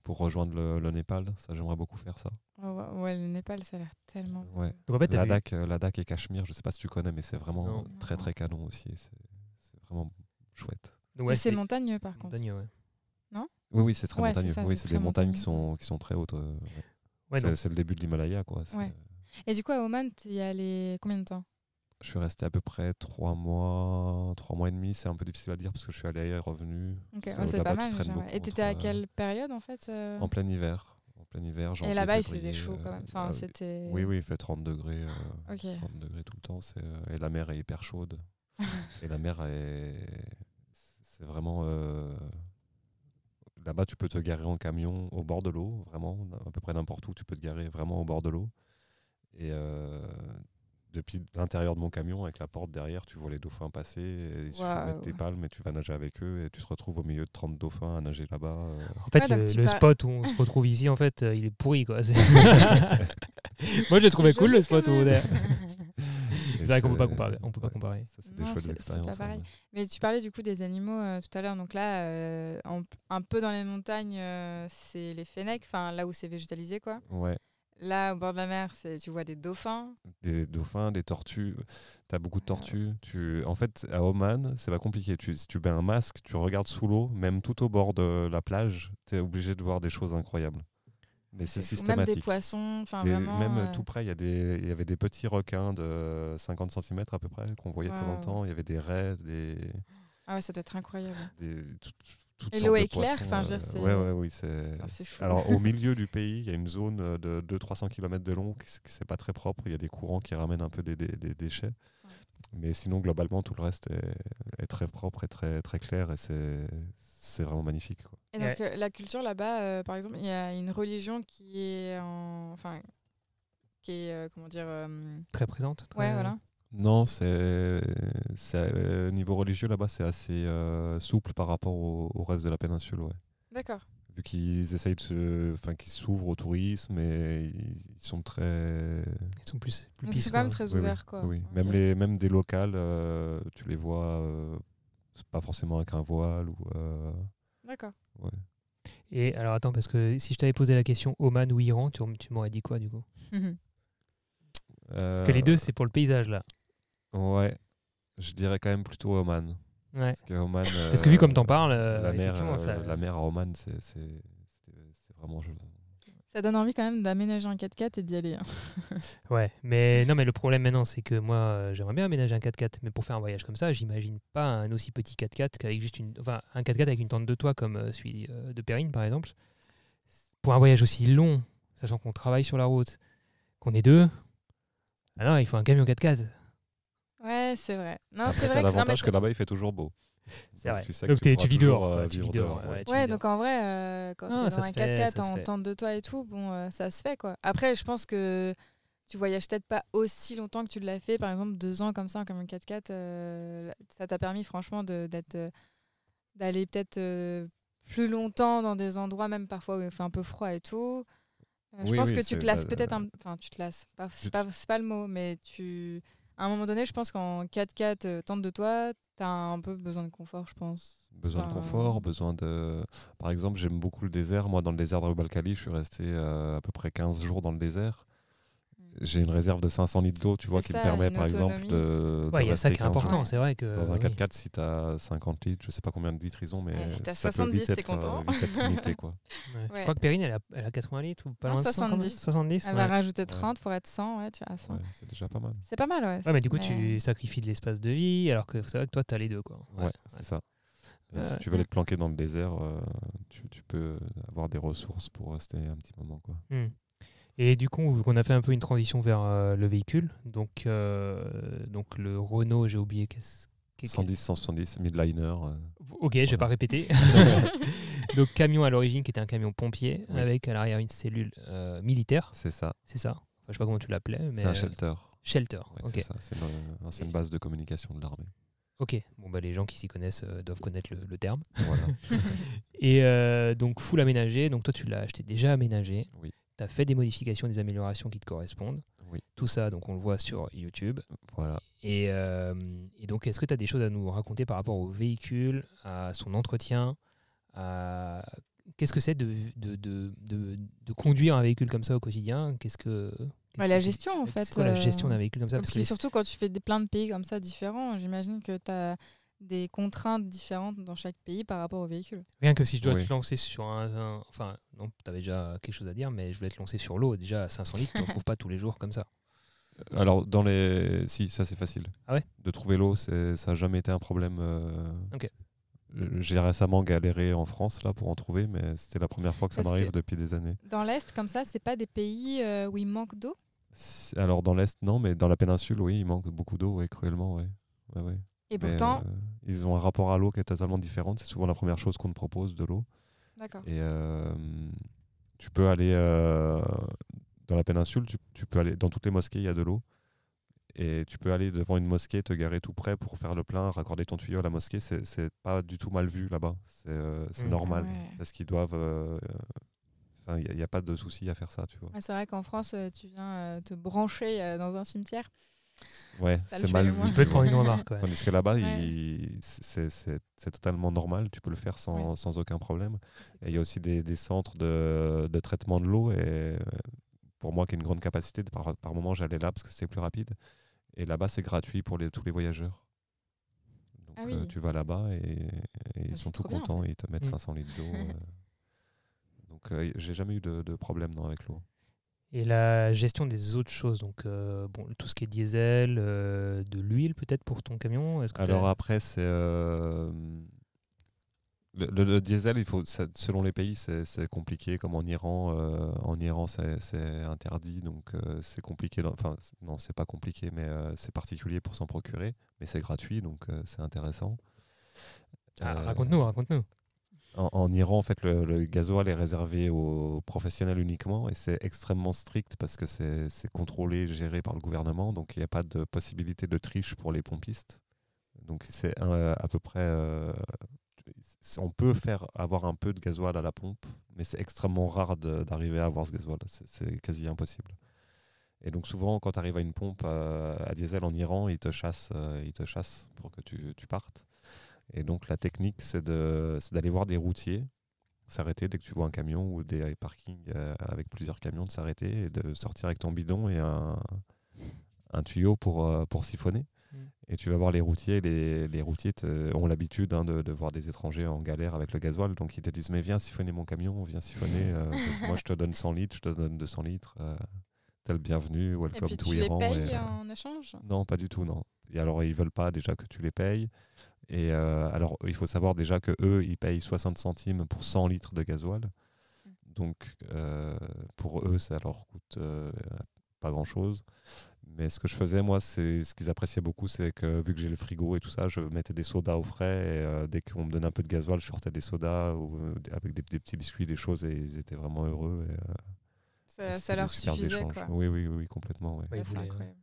pour rejoindre le Népal. Ça, j'aimerais beaucoup faire ça. Ouais, le Népal, ça a l'air tellement. Ouais. Donc en fait, t'as vu- Ladakh et Cachemire, je sais pas si tu connais, mais c'est vraiment Non. très très canon aussi. C'est vraiment chouette. donc, Mais ouais, c'est montagneux, par contre. montagneux, ouais. Oui, c'est très Ouais, montagneux. c'est ça, Oui, c'est c'est très des montagnes montagneux. qui sont très hautes. Ouais, donc, C'est le début de l'Himalaya, quoi. Ouais. Et du coup, à Oman, t'y es allé combien de temps? Je suis resté à peu près 3 mois et demi. C'est un peu difficile à dire parce que je suis allé et revenu. Ok, Parce ouais, que c'est là-bas, pas tu mal. traînes Déjà, ouais. beaucoup Et t'étais entre, à quelle période, en fait En plein hiver. Et là-bas, il faisait chaud quand même. Enfin, c'était. Oui, il fait 30 degrés. Ok. 30 degrés tout le temps. Et la mer est hyper chaude. Et la mer c'est vraiment. Là-bas, tu peux te garer en camion au bord de l'eau, vraiment, à peu près n'importe où, tu peux te garer vraiment au bord de l'eau. Et depuis l'intérieur de mon camion, avec la porte derrière, tu vois les dauphins passer, et il suffit de mettre tes palmes et tu vas nager avec eux, et tu te retrouves au milieu de 30 dauphins à nager là-bas. en fait, Ouais, donc le spot où on se retrouve ici, en fait, il est pourri, quoi. Moi, je l'ai trouvé C'est cool, joli, le spot où quand on est. même. C'est vrai qu'on peut pas comparer. On peut pas comparer. Ça, c'est des Non, chouettes c'est pas expériences. pareil. Ouais. Mais tu parlais du coup des animaux tout à l'heure. Donc là, un peu dans les montagnes, c'est les fennecs, enfin là où c'est végétalisé, quoi. Ouais. Là, au bord de la mer, tu vois des dauphins. Des dauphins, des tortues. Tu as beaucoup de tortues. En fait, à Oman, c'est pas compliqué. Si tu mets un masque, tu regardes sous l'eau, même tout au bord de la plage, tu es obligé de voir des choses incroyables. Mais c'est Ou même des systématique. poissons. Enfin, vraiment. Même tout près, il y avait des petits requins de 50 cm à peu près qu'on voyait de temps en Waouh. temps. Il y avait des raies, Ah ouais, ça doit être incroyable. toutes Et sortes l'eau de est claire, poissons, enfin, je veux dire, c'est- oui, c'est c'est fou. Alors au milieu du pays, il y a une zone de 200-300 km de long qui c'est pas très propre. Il y a des courants qui ramènent un peu des déchets. Ouais. Mais sinon, globalement, tout le reste est très propre et très, très clair. Et c'est vraiment magnifique, quoi. Et donc, la culture là-bas, par exemple, il y a une religion qui est enfin, qui est, comment dire, Très présente. ouais, voilà. Non, niveau religieux là-bas, c'est assez souple par rapport au reste de la péninsule, ouais. D'accord. Vu qu'ils essayent qu'ils s'ouvrent au tourisme et ils sont très. Ils sont plus Donc, pisses, c'est quand même quoi. très Oui, ouvert, quoi. Oui. Ok. Même des locales, tu les vois, c'est pas forcément avec un voile ou. D'accord. Ouais. Et alors, attends, parce que si je t'avais posé la question Oman ou Iran, tu m'aurais dit quoi, du coup? Parce que les deux, c'est pour le paysage, là. Ouais, je dirais quand même plutôt Oman. Ouais. Parce que Oman. Parce que vu comme t'en parles, la effectivement, ça... mer à Oman, c'est vraiment. Ça donne envie quand même d'aménager un 4x4 et d'y aller. Hein. Ouais, mais non, mais le problème maintenant, c'est que moi, j'aimerais bien aménager un 4x4, mais pour faire un voyage comme ça, j'imagine pas un aussi petit 4x4 qu'avec juste un 4x4 avec une tente de toit comme celui de Perrine, par exemple. Pour un voyage aussi long, sachant qu'on travaille sur la route, qu'on est deux, ah non, il faut un camion 4x4. Ouais, c'est vrai. Non, Après, c'est t'as vrai que l'avantage que là-bas, il fait toujours beau. C'est Donc, vrai. tu sais Donc que tu tu vis pourras dehors. toujours, Ouais, tu vivre vis dehors. dehors, ouais. tu Ouais, vis donc dehors. en vrai, quand Ah, t'es ça dans se un fait, 4x4 ça se en fait. tente de toit et tout, bon, ça se fait, quoi. Après, je pense que tu voyages peut-être pas aussi longtemps que tu l'as fait. Par exemple, 2 ans comme ça, comme un 4x4, ça t'a permis franchement d'aller peut-être plus longtemps dans des endroits, même parfois où il fait un peu froid et tout. Je Oui, pense oui, que tu c'est te lasses la- peut-être Enfin, tu te lasses. C'est pas le mot, mais à un moment donné, je pense qu'en 4x4, tente de toit, t'as un peu besoin de confort, je pense. Besoin de Enfin, confort, besoin de. Par exemple, j'aime beaucoup le désert. Moi, dans le désert de Rub al-Khali, je suis resté à peu près 15 jours dans le désert. J'ai une réserve de 500 litres d'eau, tu vois, C'est qui ça, me permet, une par exemple, autonomie. de Ouais, il y a ça rester qui est 15 jours. important, jours. c'est vrai que. Dans un oui. 4x4, si tu as 50 litres, je sais pas combien de litres ils ont, mais Ouais, si t'as ça peut 70, vite t'es être, content. vite être limité, quoi. Ouais. Je Ouais. crois que Perrine, elle a 80 litres ou pas Non, loin de 100 quand même. 70. 70, Elle ouais. va rajouter 30 pour être 100, ouais, tu as 100. Ouais, c'est déjà pas mal. C'est pas mal, ouais. Ouais, mais du coup, Mais- tu sacrifies de l'espace de vie, alors que c'est vrai que toi, t'as les deux, quoi. Ouais, c'est ça. Et si Ouais. tu veux aller te planquer dans le désert, tu peux avoir des ressources pour rester un petit moment, quoi. Et du coup, vu qu'on a fait un peu une transition vers le véhicule, donc le Renault, j'ai oublié qu'est-ce 110, 170, midliner. Ok, je vais pas répéter. Donc camion à l'origine qui était un camion pompier Oui. avec à l'arrière une cellule militaire, C'est ça. c'est ça. Enfin, je sais pas comment tu l'appelais, mais C'est un shelter. Shelter. Ouais, Ok. c'est ça. C'est une ancienne base de communication de l'armée. Ok. Bon bah les gens qui s'y connaissent doivent connaître le terme. Voilà. Et donc full aménagé. Donc toi tu l'as acheté déjà aménagé. Oui. Tu as fait des modifications, des améliorations qui te correspondent. Oui. Tout ça, donc on le voit sur YouTube. Voilà. Et donc, est-ce que tu as des choses à nous raconter par rapport au véhicule, à son entretien, qu'est-ce que c'est de conduire un véhicule comme ça au quotidien? La gestion, en fait. C'est quoi la gestion d'un véhicule comme ça? Parce que surtout quand tu fais plein de pays comme ça différents, j'imagine que tu as des contraintes différentes dans chaque pays par rapport au véhicule. Rien que si je dois Oui. te lancer sur enfin, non, tu avais déjà quelque chose à dire, mais je voulais te lancer sur l'eau. Déjà, à 500 litres, tu n'en trouves pas tous les jours comme ça. Alors, si, ça c'est facile. Ah ouais? De trouver l'eau, ça n'a jamais été un problème. Ok. J'ai récemment galéré en France là, pour en trouver, mais c'était la première fois que ça Parce m'arrive que- depuis des années. Dans l'Est, comme ça, c'est pas des pays où il manque d'eau? Alors, dans l'Est, non, mais dans la péninsule, oui, il manque beaucoup d'eau, ouais, cruellement. Ouais. Ouais, ouais. Et Mais, pourtant, ils ont un rapport à l'eau qui est totalement différent. C'est souvent la première chose qu'on te propose, de l'eau. d'accord. Et tu peux aller dans la péninsule, tu peux aller dans toutes les mosquées, il y a de l'eau. Et tu peux aller devant une mosquée, te garer tout près pour faire le plein, raccorder ton tuyau à la mosquée. C'est pas du tout mal vu là-bas. C'est normal. Ah ouais. Parce qu'ils doivent. Il n'y a pas de souci à faire ça, tu vois. Ah, c'est vrai qu'en France, tu viens te brancher dans un cimetière. Ouais, Ça le c'est fait mal le vu. moins. Tu peux te prendre une remarque. Ouais. Tandis que là-bas, Ouais. c'est totalement normal. Tu peux le faire sans aucun problème. Et il y a aussi des centres de traitement de l'eau. Et pour moi, qui a une grande capacité, par moment, j'allais là parce que c'était plus rapide. Et là-bas, c'est gratuit pour tous les voyageurs. Donc, Ah oui. tu vas là-bas et ils c'est sont tout trop bien, en contents. fait. Et ils te mettent 500 litres d'eau. Donc, j'ai jamais eu de problème avec l'eau. Et la gestion des autres choses, donc tout ce qui est diesel, de l'huile peut-être pour ton camion. Est-ce que Alors après, c'est le diesel, selon les pays, c'est compliqué. Comme en Iran, c'est interdit, donc c'est compliqué. Non, c'est pas compliqué, mais c'est particulier pour s'en procurer. Mais c'est gratuit, donc c'est intéressant. raconte-nous. En Iran, en fait, le gasoil est réservé aux professionnels uniquement et c'est extrêmement strict parce que c'est contrôlé, géré par le gouvernement. Donc, il n'y a pas de possibilité de triche pour les pompistes. Donc, c'est à peu près... on peut avoir un peu de gasoil à la pompe, mais c'est extrêmement rare d'arriver à avoir ce gasoil. C'est quasi impossible. Et donc, souvent, quand tu arrives à une pompe à diesel en Iran, ils te chassent pour que tu partes. Et donc la technique, c'est d'aller voir des routiers, s'arrêter dès que tu vois un camion ou des parkings avec plusieurs camions, de s'arrêter et de sortir avec ton bidon et un tuyau pour siphonner. Et tu vas voir les routiers. Les routiers ont l'habitude de voir des étrangers en galère avec le gasoil. Donc ils te disent, mais viens siphonner mon camion, viens siphonner. Moi, je te donne 100 litres, je te donne 200 litres. T'es le bienvenu, Et welcome puis to tu les Iran. payes en échange? Non, pas du tout, non. Et alors, ils veulent pas déjà que tu les payes. Et alors, il faut savoir déjà que eux, ils payent 60 centimes pour 100 litres de gasoil. Donc, pour eux, ça leur coûte pas grand-chose. Mais ce que je faisais, moi, ce qu'ils appréciaient beaucoup, c'est que vu que j'ai le frigo et tout ça, je mettais des sodas au frais. Et dès qu'on me donnait un peu de gasoil, je sortais des sodas avec des petits biscuits, des choses. Et ils étaient vraiment heureux. Et, Ça c'était leur des super suffisait, échanges. quoi. Oui, complètement. Ouais. Ouais, ils C'est voulaient, incroyable.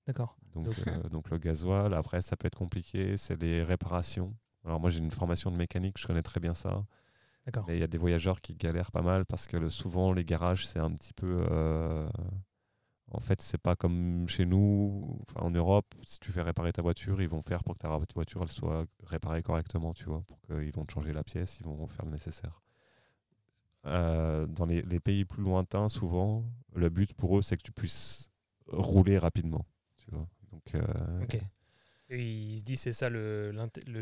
D'accord. Donc le gasoil, après ça peut être compliqué, c'est les réparations. Alors moi j'ai une formation de mécanique, je connais très bien ça. D'accord. Mais il y a des voyageurs qui galèrent pas mal parce que souvent les garages c'est un petit peu... En fait c'est pas comme chez nous, en Europe, si tu fais réparer ta voiture, ils vont faire pour que ta voiture elle soit réparée correctement, tu vois, pour qu'ils vont te changer la pièce, ils vont faire le nécessaire. Dans les pays plus lointains, souvent, le but pour eux c'est que tu puisses rouler rapidement. Tu vois. Donc, Ok. Et ils se disent c'est ça le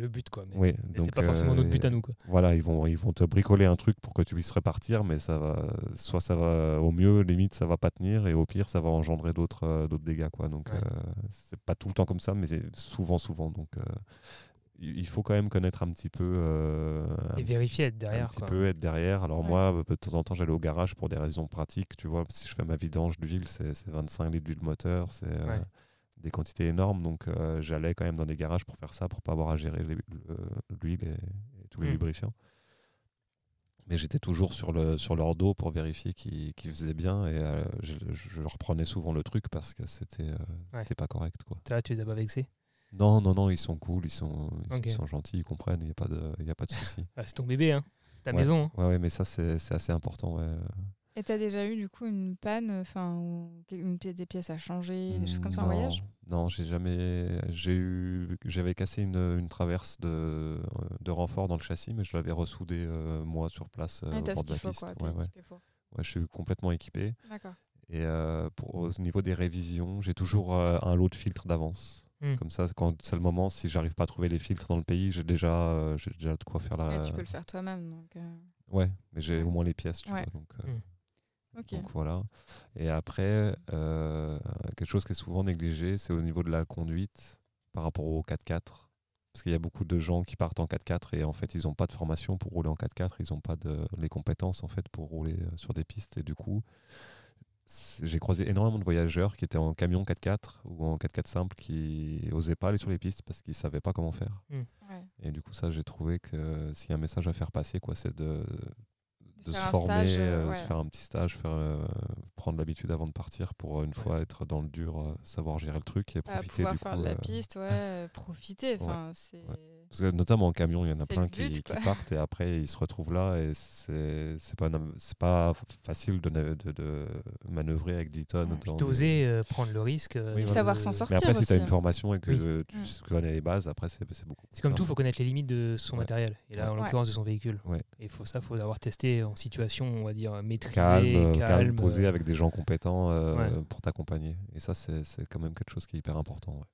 but quoi. Mais, oui, mais donc, c'est pas forcément notre but à nous quoi. Voilà, ils vont te bricoler un truc pour que tu puisses repartir, mais ça va au mieux, limite ça va pas tenir, et au pire ça va engendrer d'autres dégâts quoi. Donc Ouais. c'est pas tout le temps comme ça, mais c'est souvent. Donc il faut quand même connaître un petit peu Et vérifier être derrière. un petit quoi. peu être derrière. Alors Ouais. moi, de temps en temps, j'allais au garage pour des raisons pratiques. Tu vois, si je fais ma vidange d'huile, c'est 25 litres d'huile moteur, c'est Ouais. des quantités énormes. Donc j'allais quand même dans des garages pour faire ça, pour pas avoir à gérer l'huile et tous les lubrifiants. Mais j'étais toujours sur leur dos pour vérifier qu'ils faisaient bien, et je leur prenais souvent le truc parce que c'était pas correct, quoi. Ça, tu les as pas vexés? Non, ils sont cool, ils sont gentils, ils comprennent, il n'y a pas de souci. Ah, c'est ton bébé, hein. C'est ta Ouais. maison. Hein. Ouais, mais ça, c'est assez important. Ouais. Et t'as déjà eu du coup une panne, enfin, des pièces à changer, des choses comme ça en voyage? Non, j'ai jamais. J'avais cassé une traverse de renfort dans le châssis, mais je l'avais ressoudé moi sur place au T'as ce bord de qu'il la faut, piste. quoi. T'es Ouais. équipé pour. Ouais, je suis complètement équipé. D'accord. Et au niveau des révisions, j'ai toujours un lot de filtres d'avance. Comme ça, quand c'est le moment, si j'arrive pas à trouver les filtres dans le pays, j'ai déjà de quoi faire la. Et tu peux le faire toi-même. Donc, Ouais, mais j'ai au moins les pièces, tu vois. Donc, ok. donc voilà. Et après, quelque chose qui est souvent négligé, c'est au niveau de la conduite par rapport au 4x4. Parce qu'il y a beaucoup de gens qui partent en 4x4 et en fait, ils n'ont pas de formation pour rouler en 4x4. Ils n'ont pas les compétences en fait, pour rouler sur des pistes. Et du coup, j'ai croisé énormément de voyageurs qui étaient en camion 4x4 ou en 4x4 simple qui n'osaient pas aller sur les pistes parce qu'ils ne savaient pas comment faire. Ouais. Et du coup, ça, j'ai trouvé que s'il y a un message à faire passer, quoi, c'est de se faire un former, stage, de faire un petit stage, prendre l'habitude avant de partir pour une fois être dans le dur, savoir gérer le truc et profiter pouvoir du faire coup. de la piste, profiter. Enfin, c'est... Parce que notamment en camion, il y en a C'est plein le but, qui quoi. partent et après ils se retrouvent là et c'est pas facile de manœuvrer avec 10 tonnes. Ouais. D'oser prendre le risque. Oui, savoir voilà. s'en Mais sortir après, si tu as aussi. une formation et que Oui. tu connais les bases, après c'est beaucoup. C'est comme tout, il faut connaître les limites de son Ouais. matériel, et là en Ouais. l'occurrence de son véhicule. Ouais. Et il faut avoir testé en situation, on va dire, maîtrisée, Calme, posé avec des gens compétents Ouais. pour t'accompagner. Et ça, c'est quand même quelque chose qui est hyper important. Ouais.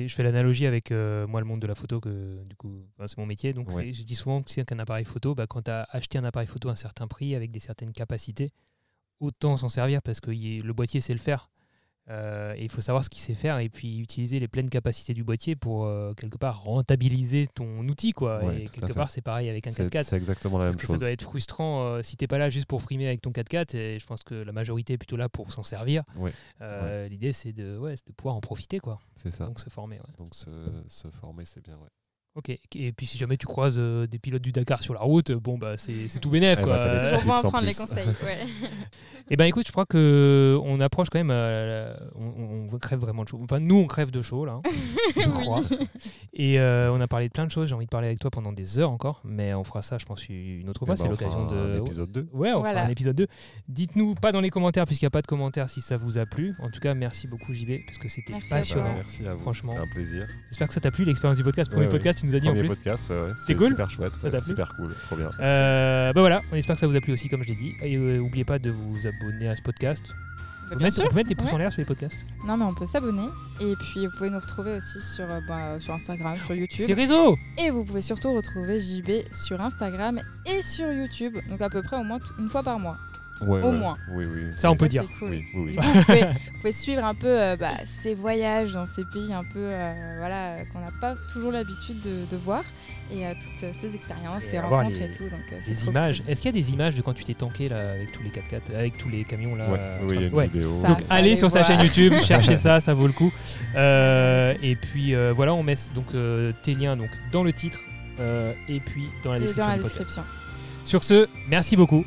Je fais l'analogie avec moi, le monde de la photo, que du coup, c'est mon métier. Donc, Ouais. je dis souvent que c'est qu'un appareil photo, quand tu as acheté un appareil photo à un certain prix avec certaines capacités, autant s'en servir parce que le boîtier sait le faire. Et il faut savoir ce qu'il sait faire et puis utiliser les pleines capacités du boîtier pour quelque part rentabiliser ton outil, quoi. Ouais, et tout à quelque fait. part, c'est pareil avec un 4x4. C'est exactement la Parce même que chose. ça doit être frustrant si t'es pas là juste pour frimer avec ton 4x4, et je pense que la majorité est plutôt là pour s'en servir. Ouais. L'idée c'est de pouvoir en profiter, quoi. C'est ça. Donc se former. Ouais. Donc se former, c'est bien. Ouais. Ok. Et puis si jamais tu croises des pilotes du Dakar sur la route, bon bah c'est tout bénef, Eh quoi. bah, t'as les Toujours tips bon à en prendre les plus. conseils. Ouais. Et ben écoute, je crois que on approche quand même. On crève vraiment de chaud. Enfin, nous, on crève de chaud là, je crois. Et on a parlé de plein de choses. J'ai envie de parler avec toi pendant des heures encore, mais on fera ça, je pense, une autre fois. Eh ben, C'est on l'occasion fera de. un épisode 2. Ouais, on Voilà. fera un épisode 2. Dites-nous pas dans les commentaires, puisqu'il n'y a pas de commentaires, si ça vous a plu. En tout cas, merci beaucoup, JB, parce que c'était Merci à toi. passionnant. Merci à vous. Franchement. C'était un plaisir. J'espère que ça t'a plu, l'expérience du podcast. Premier Ouais, podcast, tu nous as dit Premier en plus. podcast, ouais. C'est cool. Super chouette. Ça t'a plu Super cool. Trop bien. Bah voilà, on espère que ça vous a plu aussi, comme je l'ai dit. Et n'oubliez pas de vous abonner à ce podcast. On Bien peut sûr. mettre des pouces Ouais. en l'air sur les podcasts. Non, mais on peut s'abonner. Et puis, vous pouvez nous retrouver aussi sur Instagram, sur YouTube. C'est réseau. Et vous pouvez surtout retrouver JB sur Instagram et sur YouTube. Donc, à peu près au moins une fois par mois. Ouais, Au ouais. moins. Oui, oui. Ça, on peut Ça, dire. c'est cool. Oui, oui, oui. Du coup, vous pouvez suivre un peu ces voyages dans ces pays un peu qu'on n'a pas toujours l'habitude de voir. Et toutes ces expériences, Et ces avoir rencontres les- et tout. Donc, c'est Les trop images. cool. Est-ce qu'il y a des images de quand tu t'es tanké là avec tous les 4x4, avec tous les camions là Ouais, oui, il y a une Ouais. vidéo. Ça. Donc Faut allez aller sur sa voir. chaîne YouTube, cherchez ça, ça vaut le coup. Et puis voilà, on met donc tes liens donc dans le titre et puis dans la Et description dans la du podcast. description. Sur ce, merci beaucoup.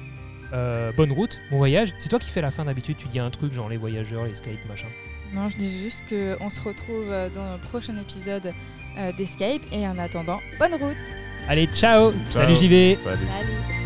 Bonne route, bon voyage. C'est toi qui fais la fin d'habitude, tu dis un truc genre les voyageurs, les Skype, machin. Non, je dis juste qu'on se retrouve dans le prochain épisode d'Escape. Et en attendant, bonne route. Allez, ciao. Ciao. Salut JB. Salut. Salut.